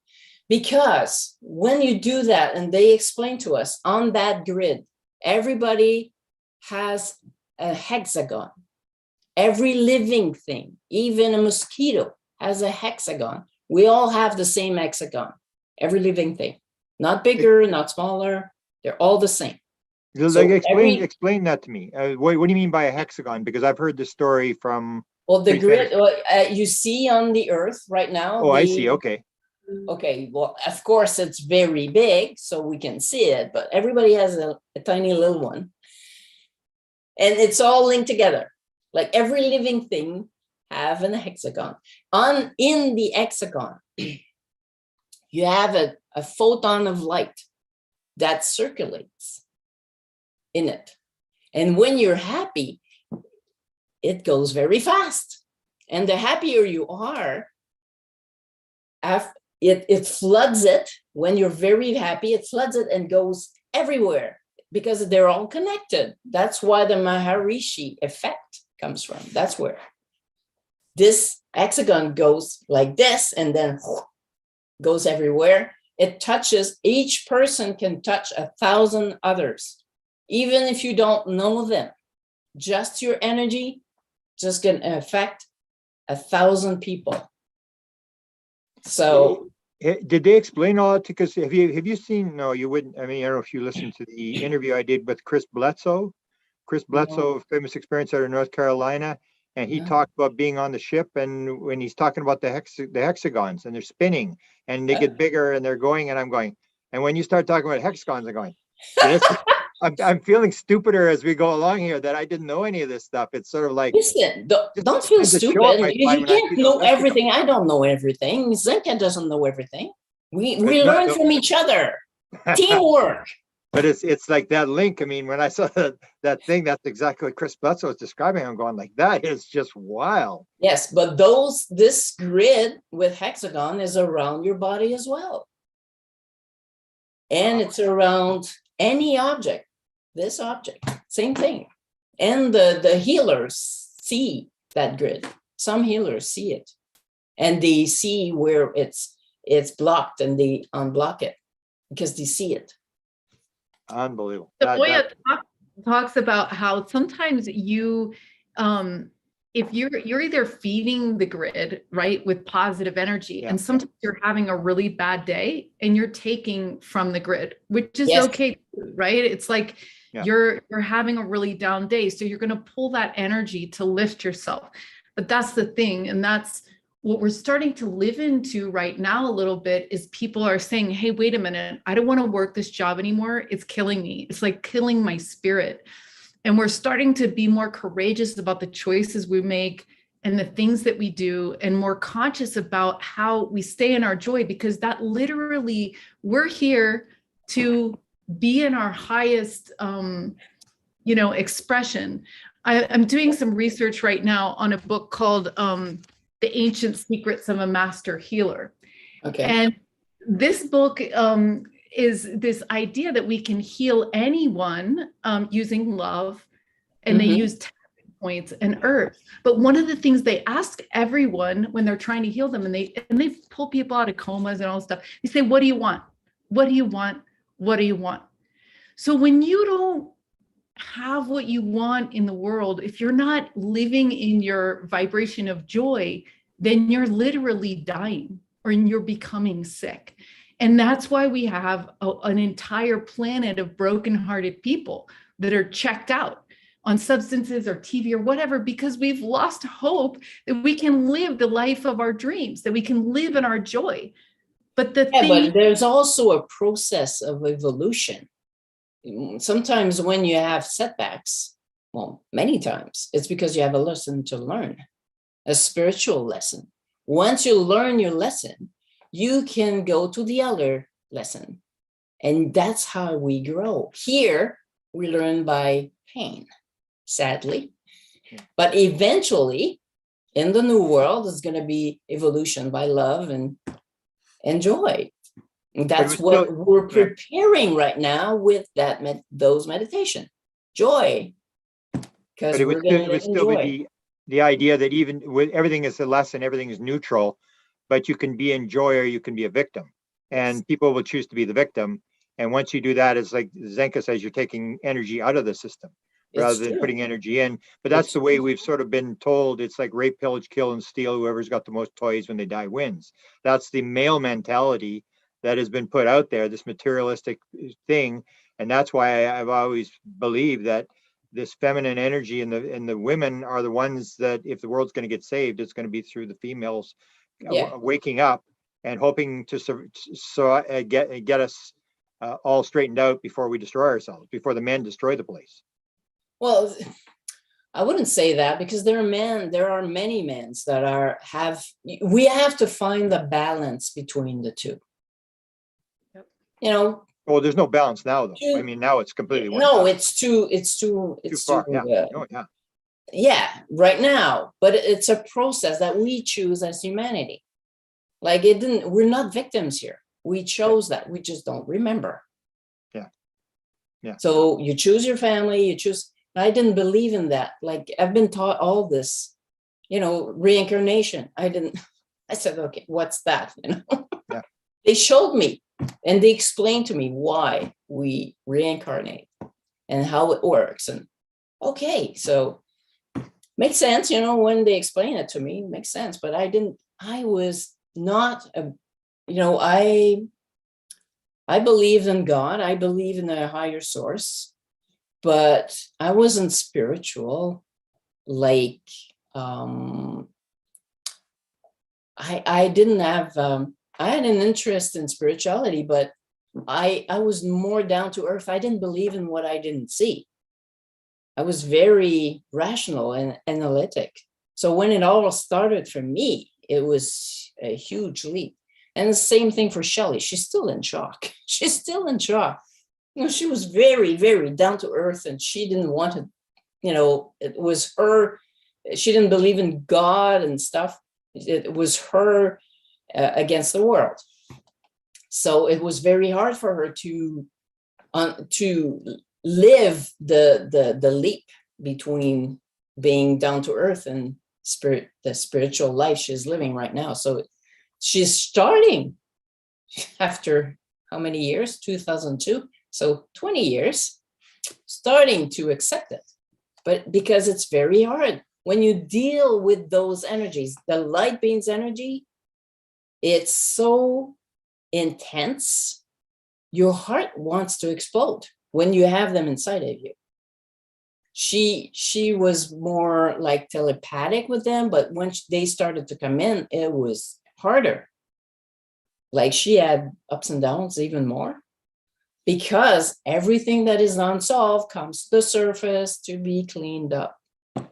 Because when you do that, and they explain to us on that grid, everybody has a hexagon. Every living thing, even a mosquito, has a hexagon. We all have the same hexagon, every living thing, not bigger, not smaller. They're all the same. So explain that to me. What do you mean by a hexagon? Because I've heard the story from. Well, the grid you see on the Earth right now. Oh, I see. Okay. Okay. Well, of course, it's very big, so we can see it, but everybody has a tiny little one. And it's all linked together. Like every living thing have a hexagon. In the hexagon, you have a photon of light that circulates in it. And when you're happy, it goes very fast. And the happier you are, it floods it. When you're very happy, it floods it and goes everywhere because they're all connected. That's why the Maharishi effect comes from. That's where this hexagon goes like this and then goes everywhere. It touches, each person can touch 1,000 others, even if you don't know them. Just your energy just can affect 1,000 people. So did they explain all that? Because have you seen? No, you wouldn't. I mean, I don't know if you listened to the interview I did with Chris Bledsoe. Chris Bledsoe, famous experience out of North Carolina, and he talked about being on the ship, and when he's talking about the hexagons, and they're spinning, and they get bigger, and they're going, and I'm going, and when you start talking about hexagons, I'm going, yes. I'm feeling stupider as we go along here that I didn't know any of this stuff. It's sort of like, listen, don't feel stupid. You can't know everything. I don't know everything. Zenka doesn't know everything. We learn from each other. Teamwork. But it's like that link. I mean, when I saw that thing, that's exactly what Chris Bledsoe was describing. I'm going like, that is just wild. Yes, but this grid with hexagon is around your body as well. And it's around any object. This object, same thing. And the healers see that grid. Some healers see it. And they see where it's blocked, and they unblock it because they see it. Unbelievable. The Boya talks about how sometimes you if you're either feeding the grid, right, with positive energy, Yeah. and sometimes you're having a really bad day and you're taking from the grid, which is Yes. okay, right? It's like Yeah. you're having a really down day, so you're going to pull that energy to lift yourself. But that's the thing, and that's what we're starting to live into right now a little bit, is people are saying, hey, wait a minute, I don't want to work this job anymore. It's killing me. It's like killing my spirit. And we're starting to be more courageous about the choices we make and the things that we do, and more conscious about how we stay in our joy, because that literally, we're here to be in our highest, expression. I'm doing some research right now on a book called The Ancient Secrets of a Master Healer. Okay. And this book is this idea that we can heal anyone using love, and they use tapping points and herbs. But one of the things they ask everyone when they're trying to heal them, and they pull people out of comas and all this stuff, they say, what do you want? What do you want? What do you want? So when you don't have what you want in the world, if you're not living in your vibration of joy, then you're literally dying, or you're becoming sick. And that's why we have an entire planet of brokenhearted people that are checked out on substances or TV or whatever, because we've lost hope that we can live the life of our dreams, that we can live in our joy. But the Yeah, thing, but there's also a process of evolution. Sometimes when you have setbacks, well, many times, it's because you have a lesson to learn, a spiritual lesson. Once you learn your lesson, you can go to the other lesson. And that's how we grow. Here, we learn by pain, sadly. But eventually, in the new world, it's going to be evolution by love and joy. And that's what we're preparing right now with those meditation. Joy. Because But we're going to still be the idea that even with everything is a lesson, everything is neutral, but you can be in joy or you can be a victim. And people will choose to be the victim. And once you do that, it's like Zenka says, you're taking energy out of the system rather than putting energy in. But that's the way we've sort of been told. It's like rape, pillage, kill, and steal. Whoever's got the most toys when they die wins. That's the male mentality that has been put out there, this materialistic thing. And that's why I've always believed that this feminine energy and the women are the ones that, if the world's going to get saved, it's going to be through the females waking up and hoping to get us all straightened out before we destroy ourselves, before the men destroy the place. Well, I wouldn't say that, because there are many men that we have to find the balance between the two. Yep. You know. Well, there's no balance now, though. I mean, now it's completely it's too far. Yeah, right now. But it's a process that we choose as humanity. Like we're not victims here. We chose that. We just don't remember. Yeah. So you choose your family, I didn't believe in that. Like, I've been taught all this, reincarnation. I said, okay, what's that? Yeah. They showed me and they explained to me why we reincarnate and how it works. And okay, so makes sense, when they explain it to me, it makes sense. But I was not I believed in God. I believe in a higher source, but I wasn't spiritual. Like, I didn't have, I had an interest in spirituality, but I was more down to earth. I didn't believe in what I didn't see. I was very rational and analytic. So when it all started for me, it was a huge leap. And the same thing for Shelley. She's still in shock. She's still in shock. She was very, very down to earth, and she didn't want to, it was her. She didn't believe in God and stuff. It was her against the world. So it was very hard for her to live the leap between being down to earth and the spiritual life she's living right now. So she's starting after how many years? 2002. So 20 years, starting to accept it. But because it's very hard. when you deal with those energies, the light beings energy, it's so intense, your heart wants to explode when you have them inside of you. She was more like telepathic with them, but when they started to come in, it was harder. Like she had ups and downs even more, because everything that is unsolved comes to the surface to be cleaned up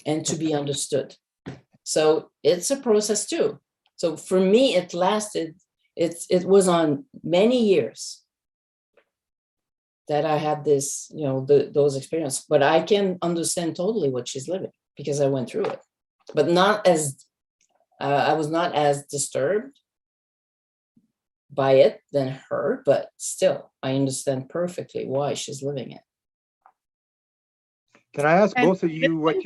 and to be understood. So it's a process too. So for me, it lasted, it was on many years that I had this, those experiences, but I can understand totally what she's living because I went through it, but not as, I was not as disturbed by it than her, but still, I understand perfectly why she's living it. Can I ask both of you what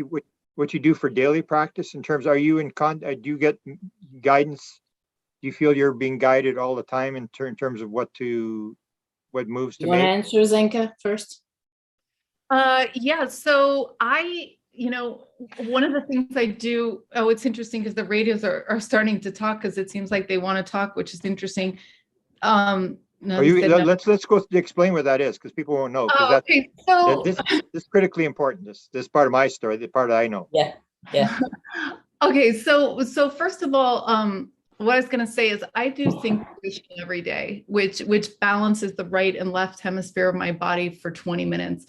you do for daily practice in terms, are you do you get guidance? Do you feel you're being guided all the time in terms of what moves to You want to make? answer, Zenka, first? Yeah, so one of the things I do, it's interesting because the radios are starting to talk because it seems like they want to talk, which is interesting. No, let's go explain what that is, because people won't know, because okay, so this is critically important. This part of my story, the part I know. Yeah. Okay, so first of all, what I was going to say is I do synchronization every day, which balances the right and left hemisphere of my body for 20 minutes.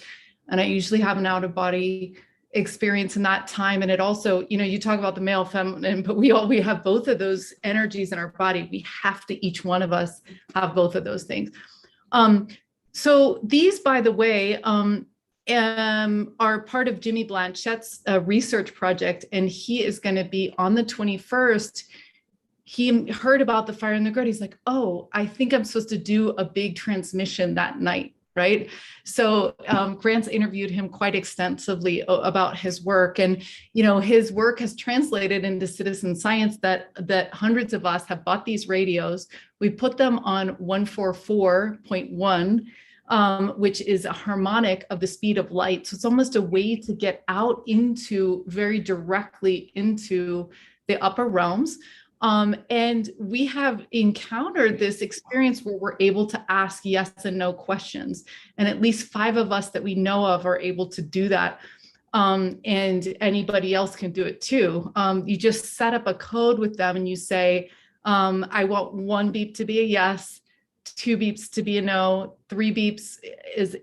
And I usually have an out of body experience in that time. And it also, you talk about the male feminine, but we have both of those energies in our body. We have to, each one of us, have both of those things. So these, by the way, are part of Jimmy Blanchett's research project, and he is going to be on the 21st. He heard about the fire in the grid. He's like, oh, I think I'm supposed to do a big transmission that night, right? So Grant's interviewed him quite extensively about his work, and his work has translated into citizen science that hundreds of us have bought these radios. We put them on 144.1. Which is a harmonic of the speed of light. So it's almost a way to get out very directly into the upper realms. And we have encountered this experience where we're able to ask yes and no questions. And at least 5 of us that we know of are able to do that. And anybody else can do it too. You just set up a code with them and you say, I want 1 beep to be a yes, 2 beeps to be a no, 3 beeps is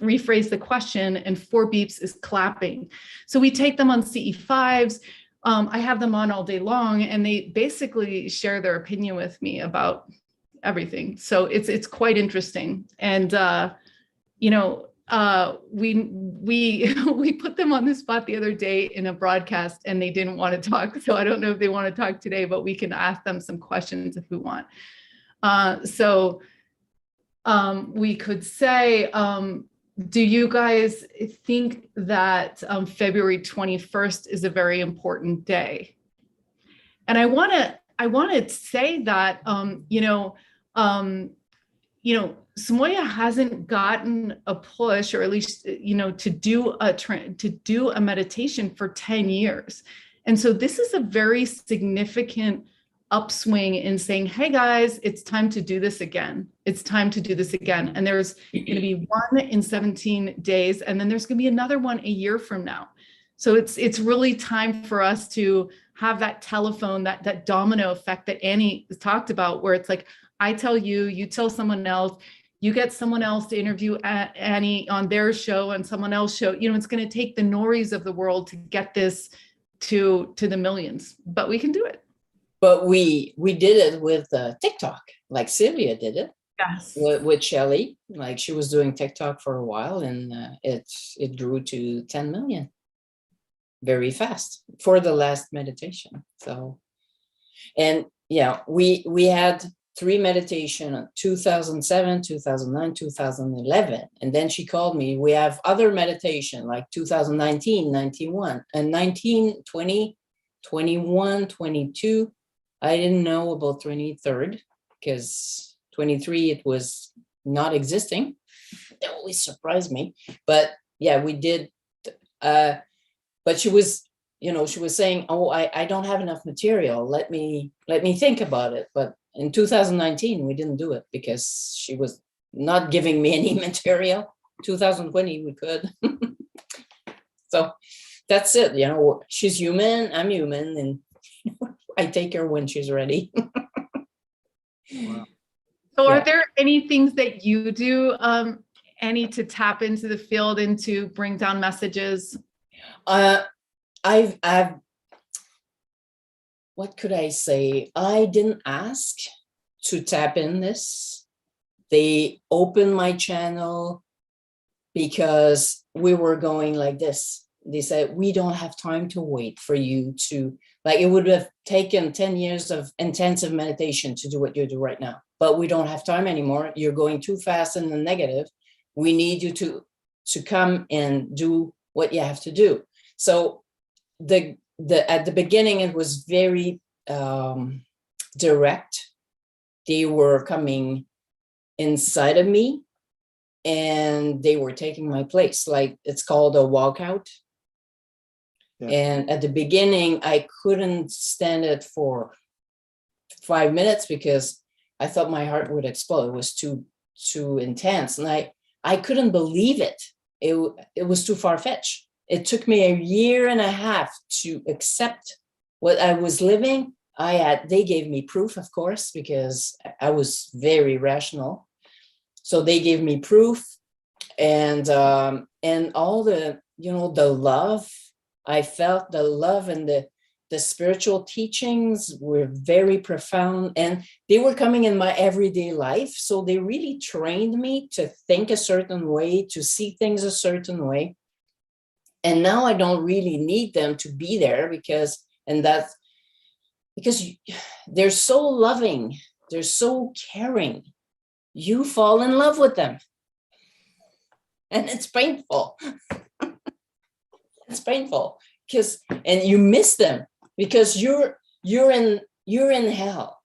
rephrase the question, and 4 beeps is clapping. So we take them on CE5s. I have them on all day long, and they basically share their opinion with me about everything. So it's quite interesting. And we put them on the spot the other day in a broadcast, and they didn't want to talk. So I don't know if they want to talk today, but we can ask them some questions if we want. So we could say, do you guys think that February 21st is a very important day? And I want to say that, Samoya hasn't gotten a push, or at least, to do a meditation for 10 years. And so this is a very significant upswing in saying, hey guys, it's time to do this again. It's time to do this again. And there's going to be one in 17 days, and then there's going to be another one a year from now. So it's really time for us to have that telephone, that domino effect that Annie talked about, where it's like, I tell you, you tell someone else, you get someone else to interview Annie on their show and someone else's show. It's going to take the Noris of the world to get this to the millions, but we can do it. But we did it with TikTok, like Sylvia did it. Yes. With Shelley, like she was doing TikTok for a while, and it grew to 10 million very fast for the last meditation. So, and yeah, we had 3 meditation, 2007, 2009, 2011. And then she called me, we have other meditation like 2019, 91, and 19, 20, 21, 22. I didn't know about 23rd because 23, it was not existing. That always surprised me. But yeah, we did. But she was she was saying, oh, I don't have enough material. Let me think about it. But in 2019, we didn't do it because she was not giving me any material. 2020, we could. So that's it. She's human, I'm human, and I take her when she's ready. Wow. So Yeah. are there any things that you do, Annie, to tap into the field and to bring down messages? I've what could I say? I didn't ask to tap in this. They opened my channel because we were going like this. They said, we don't have time to wait for you to, like, it would have taken 10 years of intensive meditation to do what you do right now, but we don't have time anymore. You're going too fast in the negative. We need you to come and do what you have to do. So at the beginning, it was very direct. They were coming inside of me and they were taking my place. Like, it's called a walkout. Yeah. And at the beginning, I couldn't stand it for 5 minutes because I thought my heart would explode. It was too intense. And I couldn't believe it. It was too far-fetched. It took me a year and a half to accept what I was living. They gave me proof, of course, because I was very rational. So they gave me proof, and all the, the love. I felt the love, and the spiritual teachings were very profound, and they were coming in my everyday life. So they really trained me to think a certain way, to see things a certain way. And now I don't really need them to be there because they're so loving, they're so caring. You fall in love with them. And it's painful. It's painful and you miss them because you're in hell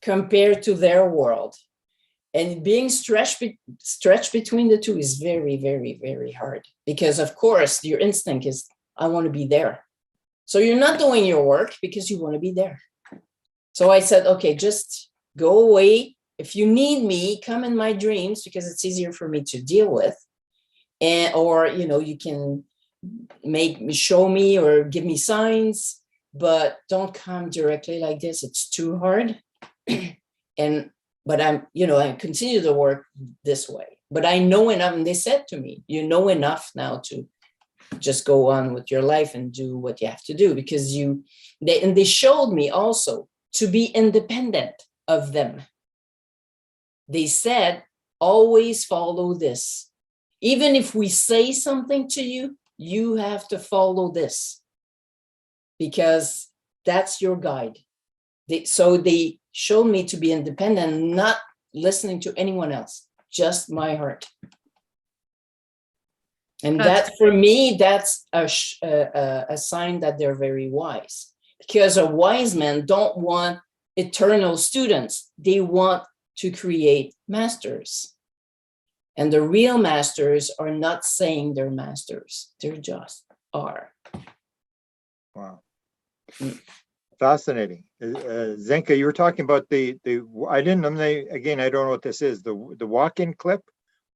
compared to their world. And being stretched between the two is very, very, very hard because, of course, your instinct is, I want to be there. So you're not doing your work because you want to be there. So I said, okay, just go away. If you need me, come in my dreams because it's easier for me to deal with. Or you can show me or give me signs, but don't come directly like this. It's too hard. But I continue to work this way. But I know enough, and they said to me, you know enough now to just go on with your life and do what you have to do, because they showed me also to be independent of them. They said, always follow this. Even if we say something to you, you have to follow this because that's your guide. So they showed me to be independent, not listening to anyone else, just my heart. And that, for me, that's a sign that they're very wise, because a wise man don't want eternal students. They want to create masters. And the real masters are not saying they're masters. They just are. Wow. Fascinating. Zenka, you were talking about I didn't know, again, I don't know what this is, the walk-in clip.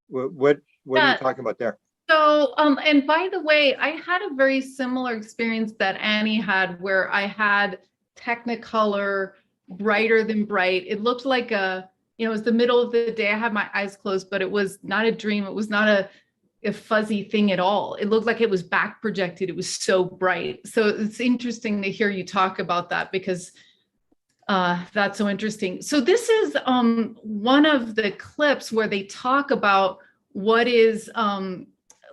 What are you talking about there? So, and by the way, I had a very similar experience that Annie had, where I had Technicolor brighter than bright. It looked like it was the middle of the day. I had my eyes closed, but it was not a dream. It was not a fuzzy thing at all. It looked like it was back projected. It was so bright. So it's interesting to hear you talk about that, because that's so interesting. So this is one of the clips where they talk about what is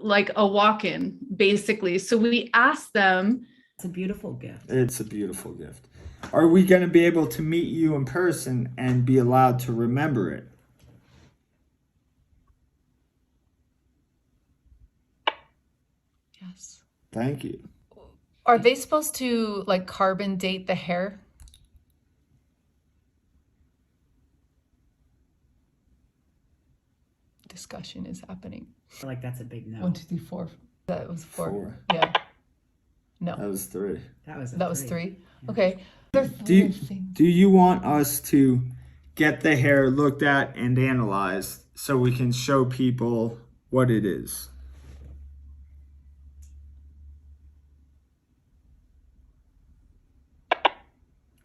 like a walk-in, basically. So we asked them. It's a beautiful gift. It's a beautiful gift. Are we going to be able to meet you in person and be allowed to remember it? Yes. Thank you. Are they supposed to like carbon date the hair? Discussion is happening. I feel like that's a big no. 1, 2, 3, 4. That was 4. Four. Yeah. No, That was 3. that was 3. Okay. Other Do thing. do you want us to get the hair looked at and analyzed so we can show people what it is?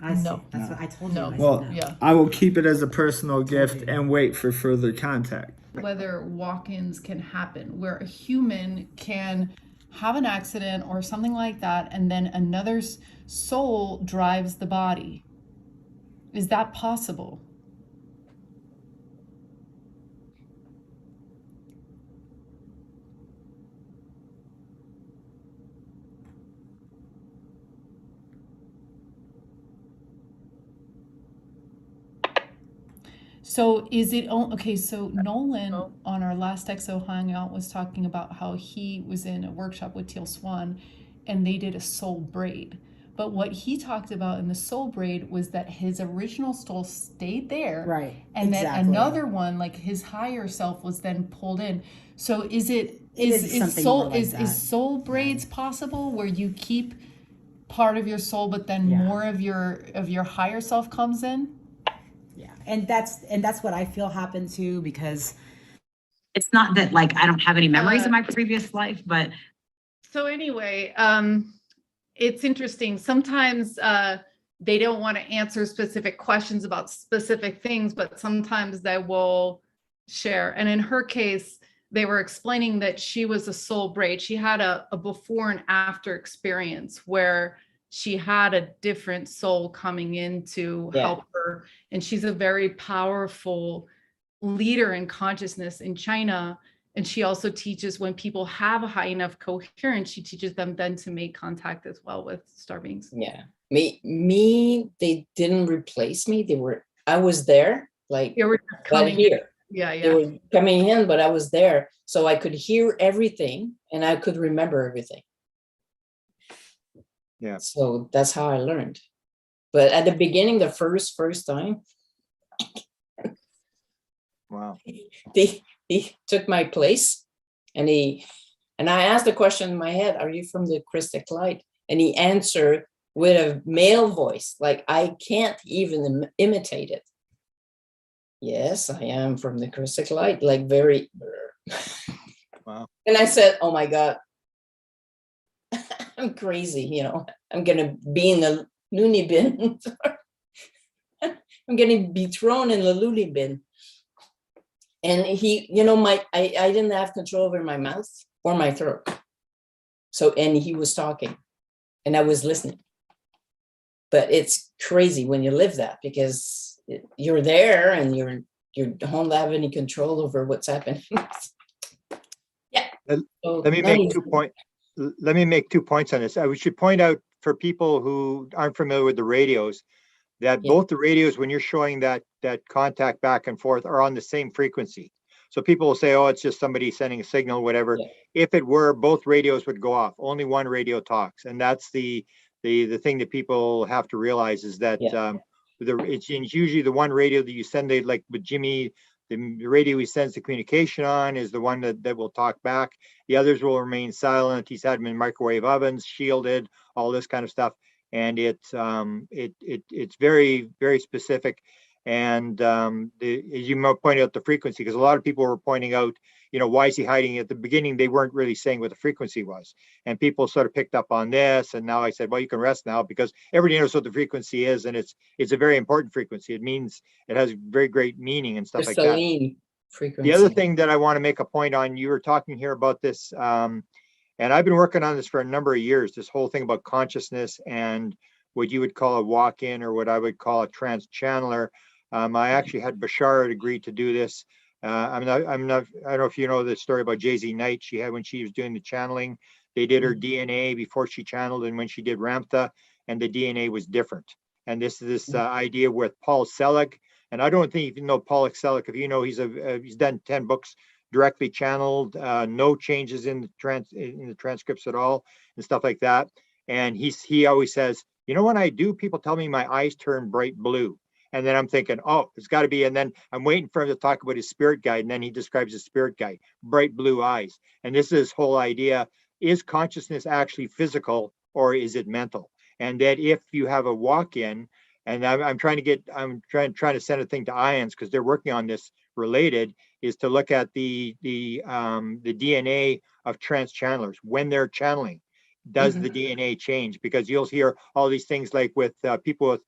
I see. No. That's what I told you. No. I said Well, no. Yeah. I will keep it as a personal gift you. and wait for further contact. Whether walk-ins can happen where a human can have an accident or something like that, and then another soul drives the body. Is that possible? So is it okay? So Nolan on our last EXO hangout was talking about how he was in a workshop with Teal Swan, and they did a soul braid. But what he talked about in the soul braid was that his original soul stayed there, Right. and then exactly. another one, like his higher self, was then pulled in. So is it is something soul more like is that. soul braids possible where you keep part of your soul, but then Yeah. more of your higher self comes in? Yeah. And that's what I feel happened too, because It's not that like I don't have any memories of my previous life, but So anyway, it's interesting. Sometimes they don't want to answer specific questions about specific things, but sometimes they will share. And in her case, they were explaining that she was a soul braid. She had a before and after experience where she had a different soul coming in to Yeah. help her. And she's a very powerful leader in consciousness in China. And she also teaches when people have a high enough coherence, she teaches them then to make contact as well with star beings. Yeah. Me, they didn't replace me. I was there, like They were just right coming in. here. Yeah, They yeah. were coming in, but I was there. So I could hear everything and I could remember everything. Yeah. So that's how I learned. But at the beginning, the first time, Wow. he took my place and I asked the question in my head, are you from the Christic Light? And he answered with a male voice, like I can't even imitate it. Yes, I am from the Christic Light, like very. Wow. And I said, oh my God, I'm crazy, I'm gonna be in the loony bin. I'm gonna be thrown in the loony bin. And he, I didn't have control over my mouth or my throat. So, and he was talking and I was listening. But it's crazy when you live that because you're there and you don't have any control over what's happening. Yeah. So Let me make 2 points. Let me make 2 points on this. We should point out for people who aren't familiar with the radios that Yeah. both the radios, when you're showing that contact back and forth, are on the same frequency. So people will say, "Oh, it's just somebody sending a signal, whatever." Yeah. If it were, both radios would go off. Only one radio talks, and that's the thing that people have to realize is that Yeah. it's usually the one radio that you send. Like with Jimmy, the radio he sends the communication on is the one that will talk back. The others will remain silent. He's had them in microwave ovens, shielded, all this kind of stuff. And it's very, very specific. And as you pointed out the frequency, because a lot of people were pointing out, why is he hiding it? At the beginning, they weren't really saying what the frequency was. And people sort of picked up on this. And now I said, well, you can rest now because everybody knows what the frequency is. And it's a very important frequency. It means it has very great meaning and stuff like that. crystalline frequency. The other thing that I want to make a point on, you were talking here about this, and I've been working on this for a number of years, this whole thing about consciousness and what you would call a walk-in or what I would call a trans-channeler. I actually had Bashar agree to do this. I don't know if you know the story about Jay-Z Knight. She had, when she was doing the channeling, they did her DNA before she channeled and when she did Ramtha, and the DNA was different. And this is this idea with Paul Selig. And I don't think you know Paul Selig. If you know, he's done 10 books directly channeled, no changes in the transcripts at all and stuff like that. And he always says, when I do, people tell me my eyes turn bright blue. And then I'm thinking, oh, it's got to be. And then I'm waiting for him to talk about his spirit guide. And then he describes his spirit guide, bright blue eyes. And this is his whole idea. Is consciousness actually physical or is it mental? And that if you have a walk-in, and I'm trying to send a thing to IONS because they're working on this related, is to look at the DNA of trance channelers when they're channeling. Does the DNA change? Because you'll hear all these things like with people with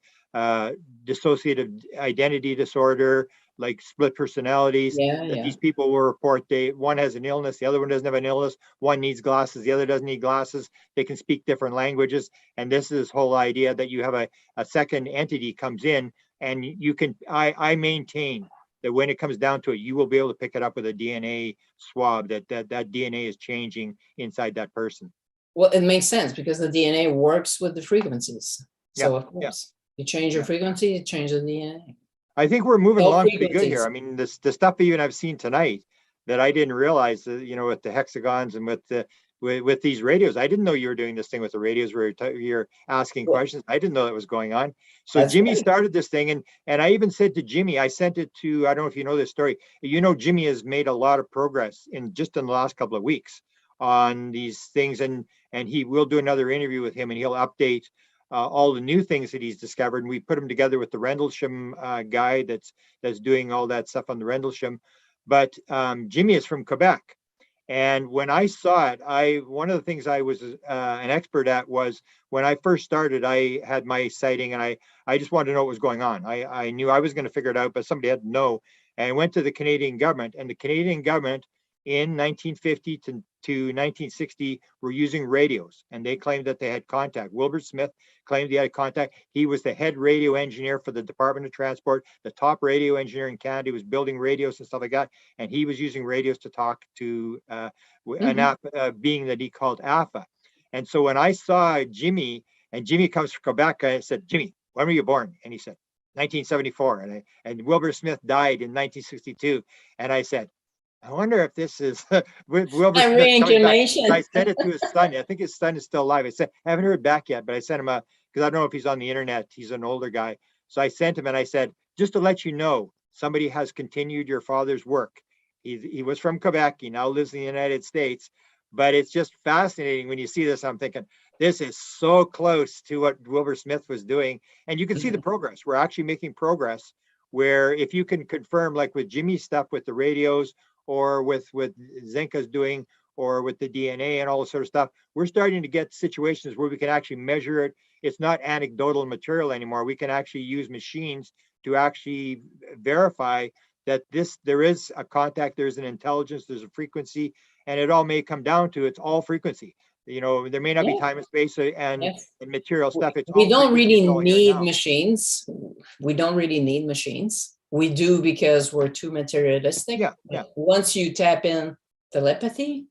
dissociative identity disorder, like split personalities, Yeah, that yeah. these people will report one has an illness, the other one doesn't have an illness, one needs glasses, the other doesn't need glasses, they can speak different languages. And this is this whole idea that you have a second entity comes in, and you can, I maintain that when it comes down to it, you will be able to pick it up with a DNA swab, that DNA is changing inside that person. Well, it makes sense because the DNA works with the frequencies. So Yeah, of yeah. course, you change your Yeah. frequency, you change the DNA. I think we're moving All along pretty good here. frequencies. I mean, the stuff even I've seen tonight that I didn't realize, you know, with the hexagons and with these radios, I didn't know you were doing this thing with the radios where you're asking Well, questions. I didn't know that was going on. So that's Jimmy right. started this thing, and I even said to Jimmy, I sent it to, I don't know if you know this story. You know, Jimmy has made a lot of progress in the last couple of weeks on these things, and he will do another interview with him, and he'll update all the new things that he's discovered. And we put him together with the Rendlesham guy that's doing all that stuff on the Rendlesham. But Jimmy is from Quebec. And when I saw it, one of the things I was an expert at was when I first started, I had my sighting, and I just wanted to know what was going on. I knew I was going to figure it out, but somebody had to know. And I went to the Canadian government, and the Canadian government in 1950 to 1960 were using radios, and they claimed that they had contact. Wilbur Smith claimed he had contact. He was the head radio engineer for the Department of Transport, the top radio engineer in Canada. He was building radios and stuff like that, and he was using radios to talk to an being that he called Alpha. And so when I saw Jimmy, and Jimmy comes from Quebec, I said, Jimmy, when were you born? And he said, 1974. And Wilbur Smith died in 1962. And I said, I wonder if this is Wilbur A Smith coming back. reincarnation. I sent it to his son. I think his son is still alive. I haven't heard back yet, but I sent him because I don't know if he's on the internet. He's an older guy. So I sent him, and I said, just to let you know, somebody has continued your father's work. He was from Quebec. He now lives in the United States. But it's just fascinating when you see this. I'm thinking, this is so close to what Wilbur Smith was doing. And you can see the progress. We're actually making progress where if you can confirm, like with Jimmy's stuff with the radios, or with Zenka's doing, or with the DNA and all this sort of stuff, we're starting to get situations where we can actually measure it. It's not anecdotal material anymore. We can actually use machines to actually verify that there is a contact, there's an intelligence, there's a frequency, and it all may come down to it's all frequency. You know, there may not be time and space and material stuff. It's We all don't really all here need now. machines. We don't really need machines. We do because we're too materialistic. Yeah. Once you tap in telepathy,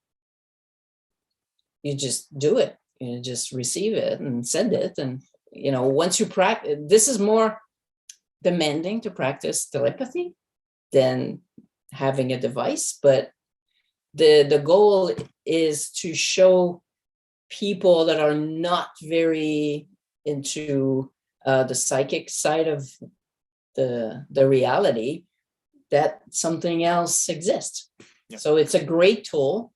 you just do it. You just receive it and send it. And, you know, once you practice, this is more demanding to practice telepathy than having a device. But the goal is to show people that are not very into the psychic side of the reality that something else exists. Yeah. So it's a great tool,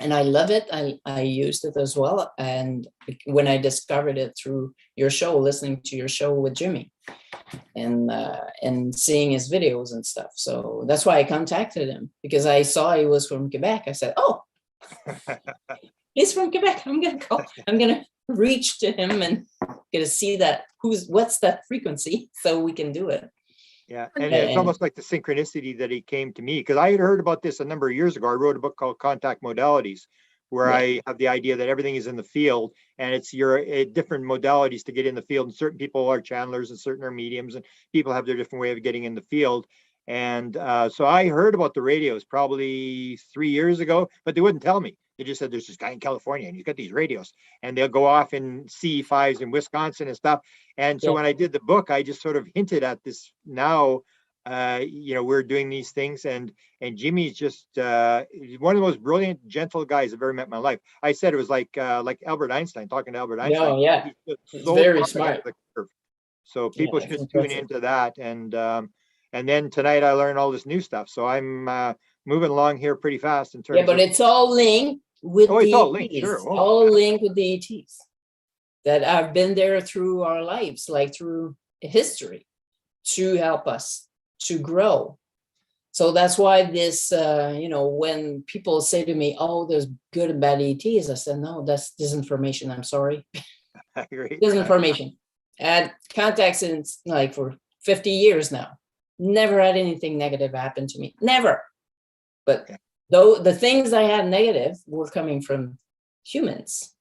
and I love it. I used it as well. And when I discovered it through your show, listening to your show with Jimmy, and seeing his videos and stuff. So that's why I contacted him, because I saw he was from Quebec. I said, oh, he's from Quebec. I'm gonna reach to him and get to see that what's that frequency, so we can do it. Yeah, and it's almost like the synchronicity that he came to me, because I had heard about this a number of years ago. I wrote a book called Contact Modalities, where I have the idea that everything is in the field, and it's your different modalities to get in the field. And certain people are channelers, and certain are mediums, and people have their different way of getting in the field. And so I heard about the radios probably 3 years ago, but they wouldn't tell me. They just said there's this guy in California and he's got these radios, and they'll go off in CE5s in Wisconsin and stuff. And so when I did the book, I just sort of hinted at this. Now, you know, we're doing these things, and Jimmy's just one of the most brilliant, gentle guys I've ever met in my life. I said it was like Albert Einstein, talking to Albert Einstein. Yeah, he's so very smart. So people should tune into that. And then tonight I learned all this new stuff. So I'm moving along here pretty fast in terms. Yeah, but it's all linked with the it's all ETs. linked, sure. All linked with the ETs. that have been there through our lives, like through history, to help us to grow. So that's why this, when people say to me, oh, there's good and bad ETs, I said, no, that's disinformation. I'm sorry. I agree. Disinformation. I had contacts in like for 50 years now. Never had anything negative happen to me. Never. But Okay. though the things I had negative were coming from humans,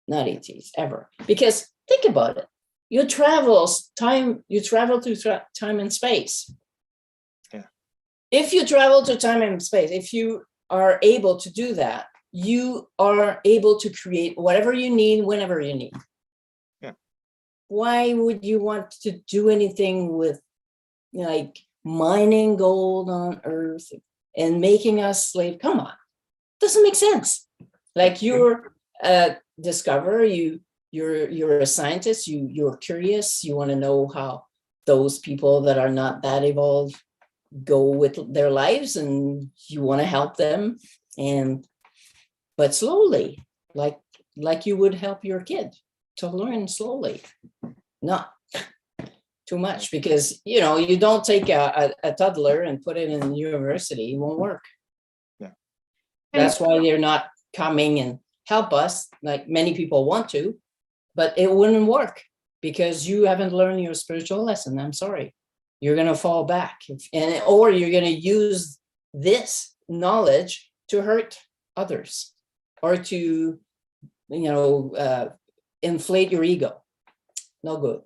not ETs ever. Because think about it. You travel through time and space. Yeah. If you travel to time and space, if you are able to do that, you are able to create whatever you need whenever you need. Yeah. Why would you want to do anything with like mining gold on Earth and making us slave? Come on, doesn't make sense. Like you're a discoverer, you're a scientist, you're curious, you want to know how those people that are not that evolved go with their lives, and you want to help them, but slowly, like you would help your kid to learn slowly, not too much, because you don't take a toddler and put it in university, it won't work. Yeah. That's why they're not coming and help us like many people want to, but it wouldn't work because you haven't learned your spiritual lesson. I'm sorry. You're going to fall back, or you're going to use this knowledge to hurt others or to, inflate your ego. No good.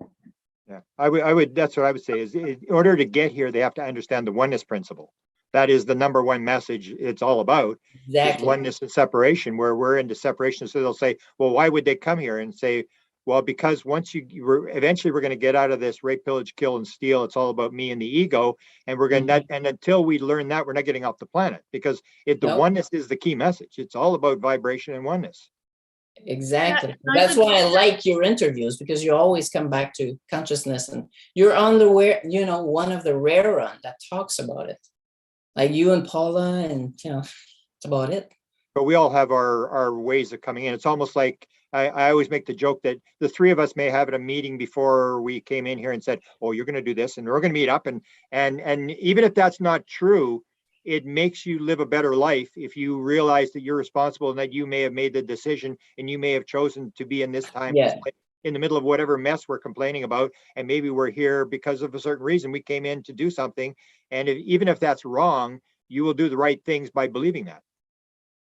Yeah, I would, that's what I would say is in order to get here, they have to understand the oneness principle. That is the number one message it's all about. Exactly. Is oneness and separation, where we're into separation. So they'll say, well, why would they come here? And say, well, because once eventually we're going to get out of this rape, pillage, kill, and steal. It's all about me and the ego. And we're going to, and until we learn that, we're not getting off the planet, because the oneness is the key message. It's all about vibration and oneness. Exactly. Yeah, That's why I like your interviews, because you always come back to consciousness, and you're on the one of the rare one that talks about it, like you and Paula, and it's about it. But we all have our ways of coming in. It's almost like I always make the joke that the three of us may have at a meeting before we came in here and said, oh, you're going to do this and we're going to meet up. And even if that's not true, it makes you live a better life if you realize that you're responsible and that you may have made the decision and you may have chosen to be in this time in the middle of whatever mess we're complaining about. And maybe we're here because of a certain reason. We came in to do something. And even if that's wrong, you will do the right things by believing that.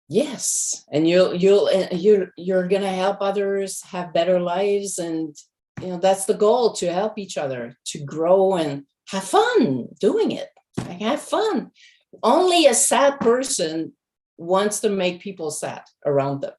Yes, and you're gonna help others have better lives, and that's the goal, to help each other to grow and have fun doing it. Like, have fun. Only a sad person wants to make people sad around them.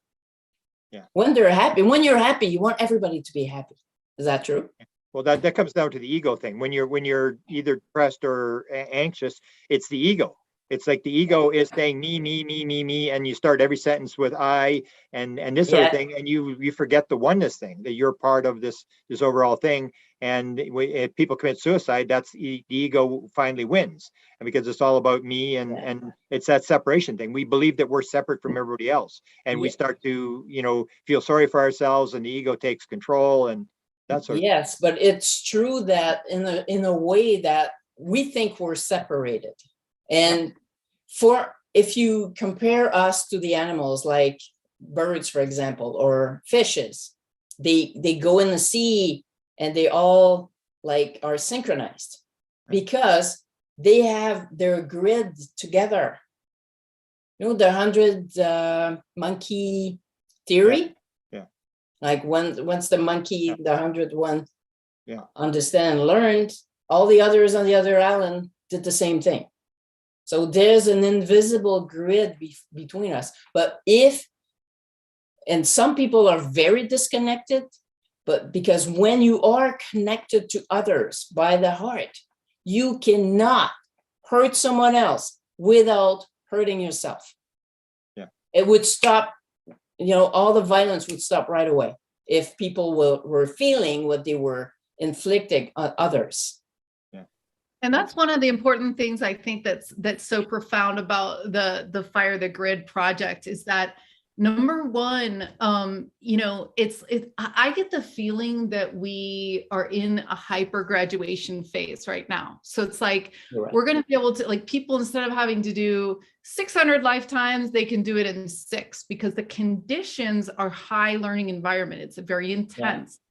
Yeah. When they're happy, when you're happy, you want everybody to be happy. Is that true? Well, that comes down to the ego thing. When you're either depressed or anxious, it's the ego. It's like the ego is saying me, and you start every sentence with I and this sort of thing, and you forget the oneness thing, that you're part of this overall thing. And if people commit suicide, that's the ego finally wins, and because it's all about me and it's that separation thing. We believe that we're separate from everybody else, and we start to feel sorry for ourselves, and the ego takes control, and that sort of thing. But it's true that in a way that we think we're separated. And if you compare us to the animals, like birds, for example, or fishes, they go in the sea and they all are synchronized because they have their grid together. The 100 monkey theory. Yeah. Like once the monkey, the 100 one, understand and learned, all the others on the other island did the same thing. So there's an invisible grid between us. And some people are very disconnected, but because when you are connected to others by the heart, you cannot hurt someone else without hurting yourself. Yeah. It would stop, all the violence would stop right away if people were feeling what they were inflicting on others. And that's one of the important things I think that's so profound about the Fire the Grid project, is that Number one, I get the feeling that we are in a hyper graduation phase right now. So it's like, You're right. we're going to be able to, like, people, instead of having to do 600 lifetimes, they can do it in 6, because the conditions are high learning environment. It's very intense.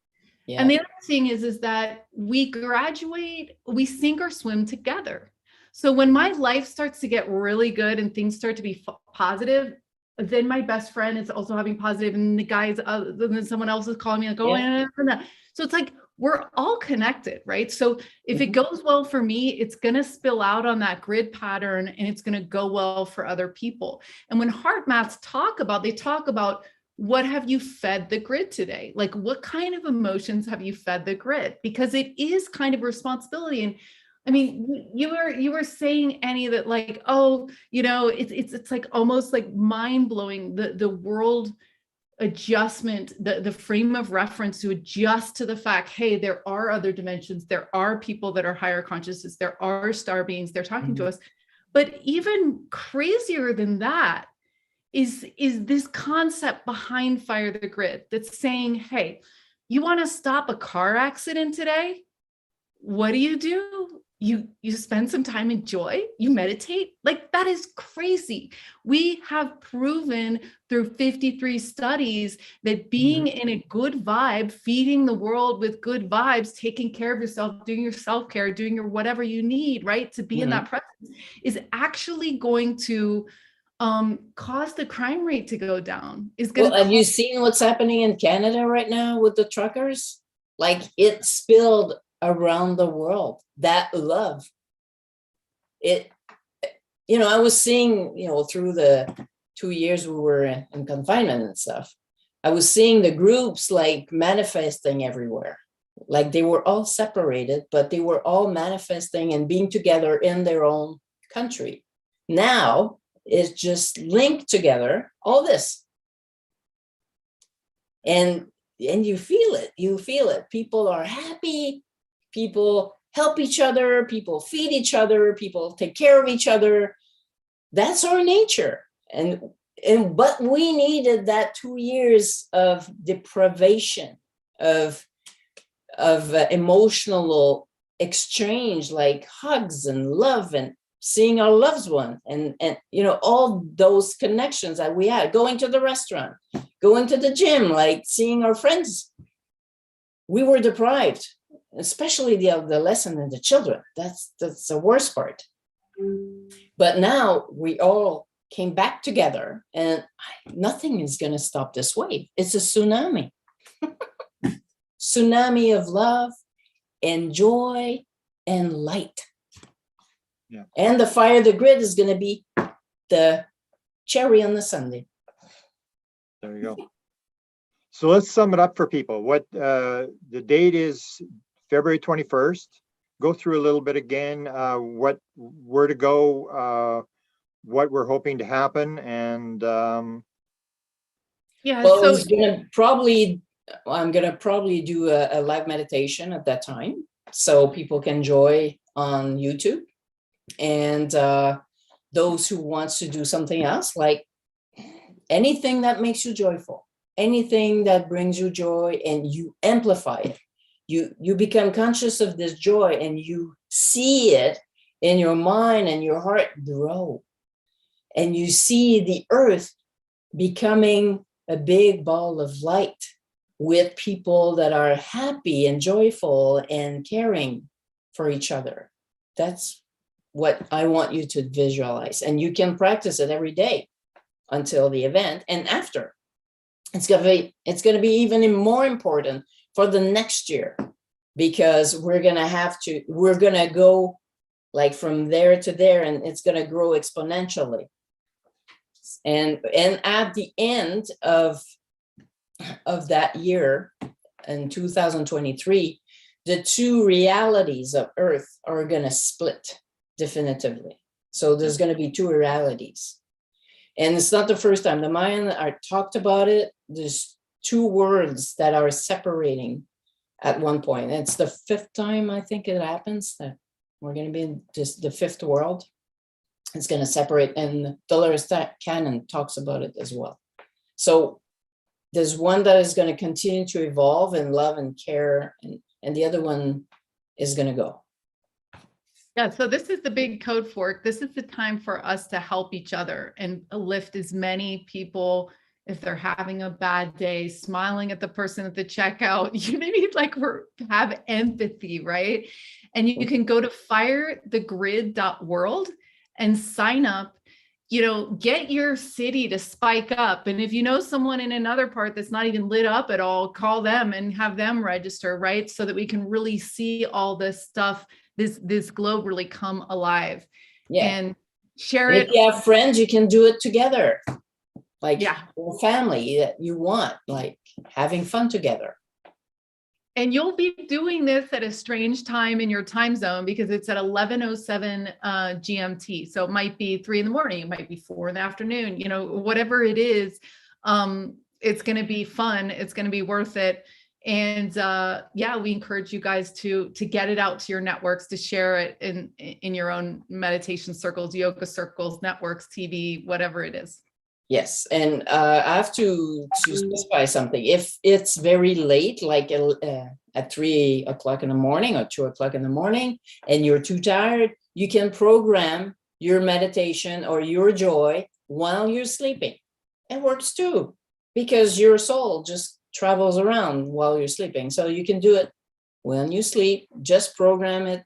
Yeah. And the other thing is that we graduate, we sink or swim together. So when my life starts to get really good and things start to be positive, then my best friend is also having positive, and the guys, then someone else is calling me like, oh, Yeah. so it's like, we're all connected, right? So if it goes well for me, it's going to spill out on that grid pattern, and it's going to go well for other people. And when heart maths they talk about, what have you fed the grid today? Like, what kind of emotions have you fed the grid? Because it is kind of a responsibility. And I mean, you were saying, Annie, that like, oh, it's like almost like mind blowing, the world adjustment, the frame of reference to adjust to the fact, hey, there are other dimensions, there are people that are higher consciousness, there are star beings, they're talking to us. But even crazier than that is this concept behind Fire the Grid that's saying, hey, you want to stop a car accident today? What do? You spend some time in joy, you meditate. Like, that is crazy. We have proven through 53 studies that being in a good vibe, feeding the world with good vibes, taking care of yourself, doing your self-care, doing your whatever you need, right, to be in that presence, is actually going to cause the crime rate to go down. Have you seen what's happening in Canada right now with the truckers? Like, it spilled around the world, that love. I was seeing, through the 2 years we were in confinement and stuff, I was seeing the groups like manifesting everywhere. Like, they were all separated, but they were all manifesting and being together in their own country. Now it's just linked together, all this. And you feel it. People are happy. People help each other, people feed each other, people take care of each other. That's our nature. But we needed that 2 years of deprivation, of emotional exchange, like hugs and love and seeing our loved one, and all those connections that we had, going to the restaurant, going to the gym, like seeing our friends. We were deprived. Especially the adolescent and the children. That's the worst part. But now we all came back together, and nothing is going to stop this wave. It's a tsunami. Tsunami of love and joy and light. Yeah. And the Fire the Grid is going to be the cherry on the sundae. There you go. So let's sum it up for people. What the date is, February 21st. Go through a little bit again, where to go, what we're hoping to happen, and well, I'm gonna probably do a live meditation at that time, so people can join on YouTube. And those who wants to do something else, like anything that makes you joyful, anything that brings you joy, and you amplify it. You become conscious of this joy, and you see it in your mind and your heart grow. And you see the earth becoming a big ball of light with people that are happy and joyful and caring for each other. That's what I want you to visualize. And you can practice it every day until the event and after. It's gonna be even more important for the next year, because we're gonna go like from there to there, and it's gonna grow exponentially. And at the end of that year, in 2023, the two realities of Earth are gonna split definitively. So there's gonna be two realities. And it's not the first time. The Mayan are talked about it. There's two worlds that are separating at one point. It's the fifth time, I think, it happens, that we're going to be in just the fifth world. It's going to separate, and Dolores Cannon talks about it as well. So there's one that is going to continue to evolve in love and care, and the other one is going to go. Yeah, so this is the big code fork. This is the time for us to help each other and lift as many people if they're having a bad day, smiling at the person at the checkout. You maybe like have empathy, right? And you can go to firethegrid.world and sign up, get your city to spike up. And if you know someone in another part that's not even lit up at all, call them and have them register, right? So that we can really see all this stuff, this globe really come alive. Yeah. And share And it. if you have friends, you can do it together. Like Yeah. your family that you want, like having fun together. And you'll be doing this at a strange time in your time zone because it's at 11:07 GMT. So it might be 3 in the morning, it might be 4 in the afternoon, whatever it is, it's going to be fun. It's going to be worth it. And yeah, we encourage you guys to get it out to your networks, to share it in your own meditation circles, yoga circles, networks, TV, whatever it is. Yes, and I have to specify something. If it's very late, like at 3 o'clock in the morning or 2 o'clock in the morning, and you're too tired, you can program your meditation or your joy while you're sleeping. It works too, because your soul just travels around while you're sleeping. So you can do it when you sleep. Just program it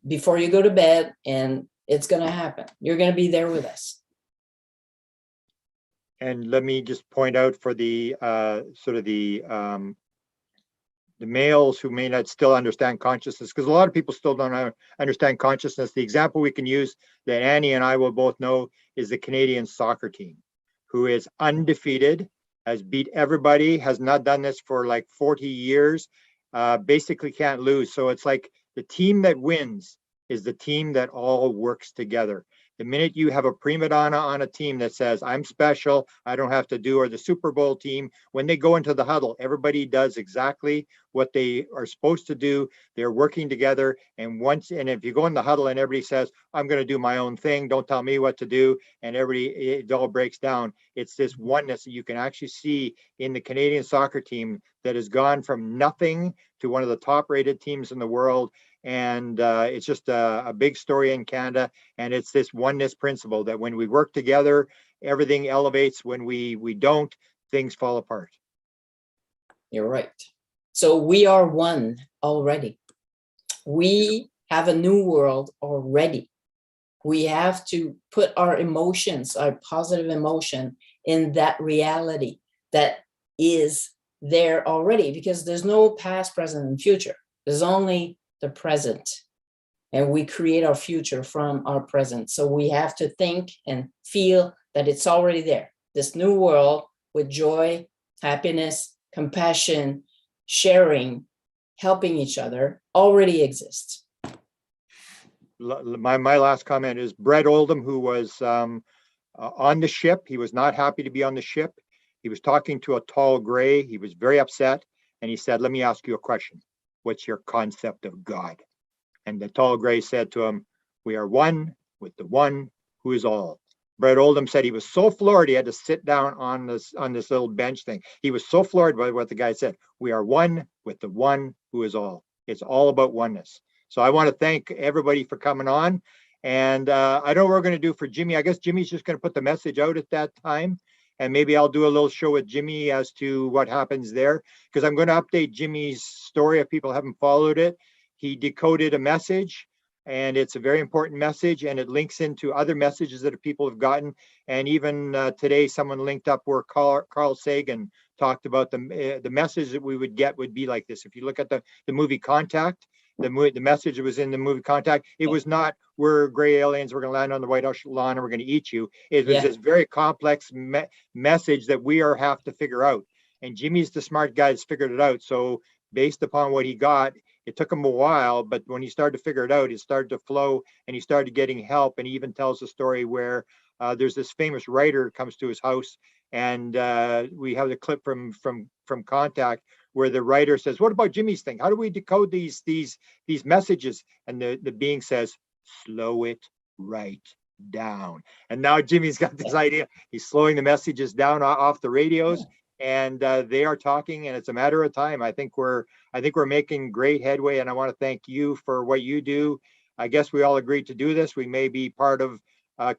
before you go to bed, and it's going to happen. You're going to be there with us. And let me just point out for the the males who may not still understand consciousness, because a lot of people still don't understand consciousness. The example we can use that Annie and I will both know is the Canadian soccer team, who is undefeated, has beat everybody, has not done this for like 40 years, basically can't lose. So it's like the team that wins is the team that all works together. The minute you have a prima donna on a team that says, I'm special, I don't have to do, or the Super Bowl team, when they go into the huddle, everybody does exactly what they are supposed to do. They're working together. And if you go in the huddle and everybody says, I'm going to do my own thing, don't tell me what to do, and it all breaks down. It's this oneness that you can actually see in the Canadian soccer team that has gone from nothing to one of the top rated teams in the world. And it's just a big story in Canada. And it's this oneness principle that when we work together, everything elevates. When we don't, things fall apart. You're right. So we are one already. We have a new world already. We have to put our emotions, our positive emotion, in that reality that is there already, because there's no past, present, and future. There's only the present, and we create our future from our present. So we have to think and feel that it's already there. This new world with joy, happiness, compassion, sharing, helping each other already exists. My last comment is Brett Oldham, who was on the ship. He was not happy to be on the ship. He was talking to a tall gray. He was very upset. And he said, let me ask you a question. What's your concept of God? And the tall gray said to him, we are one with the one who is all. Brett Oldham said he was so floored he had to sit down on this little bench thing. He was so floored by what the guy said. We are one with the one who is all. It's all about oneness. So I want to thank everybody for coming on. And I know what we're going to do for Jimmy. I guess Jimmy's just going to put the message out at that time. And maybe I'll do a little show with Jimmy as to what happens there, because I'm going to update Jimmy's story if people haven't followed it. He decoded a message, and it's a very important message, and it links into other messages that people have gotten. And even today, someone linked up where Carl Sagan talked about the message that we would get would be like this. If you look at the movie Contact, the message that was in the movie Contact, it was not, we're gray aliens, we're going to land on the White House lawn and we're going to eat you. It was this very complex message that we have to figure out. And Jimmy's the smart guy that's figured it out. So based upon what he got, it took him a while, but when he started to figure it out, it started to flow and he started getting help. And he even tells a story where there's this famous writer comes to his house, and we have the clip from Contact where the writer says, what about Jimmy's thing? How do we decode these messages? And the being says, slow it right down. And now Jimmy's got this idea. He's slowing the messages down off the radios, and they are talking, and it's a matter of time. I think we're making great headway, and I want to thank you for what you do. I guess we all agreed to do this. We may be part of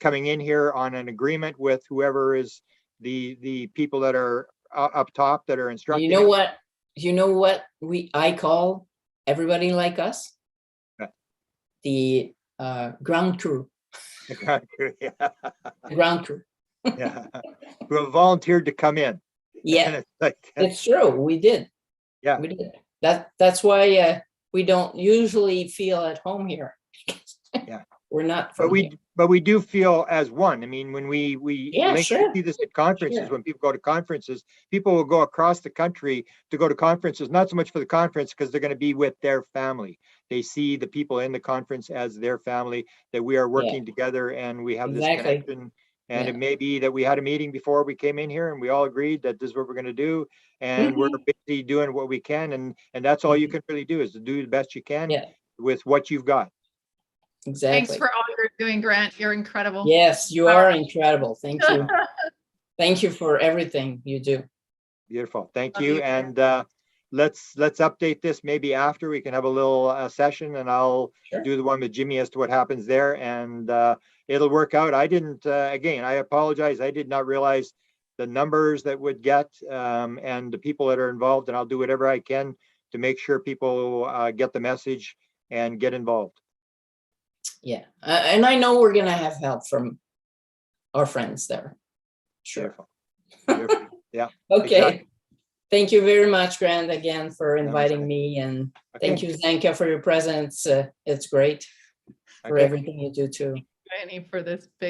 coming in here on an agreement with whoever is the people that are up top that are instructing. You know what? I call everybody like us? Yeah. The ground crew. Yeah. The ground crew. Yeah. Who have volunteered to come in. Yeah, And it's like, it's true. We did. yeah. We did. That's why we don't usually feel at home here. Yeah. We're not But from here. we do feel as one. I mean, when we Yeah, link, sure. we see this at conferences, Sure. when people go to conferences, people will go across the country to go to conferences, not so much for the conference because they're going to be with their family. They see the people in the conference as their family, that we are working together and we have this Exactly. connection. And Yeah. it may be that we had a meeting before we came in here and we all agreed that this is what we're going to do. And we're busy doing what we can. And that's all you can really do, is to do the best you can Yeah, with what you've got. exactly. Thanks for all you're doing, Grant. You're incredible. Yes, you are incredible. Thank you. Thank you for everything you do. Beautiful. Thank Love you. you. And let's update this maybe after. We can have a little session, and I'll Sure. do the one with Jimmy as to what happens there, and it'll work out. I didn't, again, I apologize. I did not realize the numbers that would get and the people that are involved, and I'll do whatever I can to make sure people get the message and get involved. Yeah, and I know we're gonna have help from our friends there. Sure. Beautiful. Beautiful. Yeah. Okay. Exactly. Thank you very much, Grant, again for Namaste. inviting me, and Okay. thank you, Zanka, for your presence. It's great for Okay. everything you do too. Annie, for this big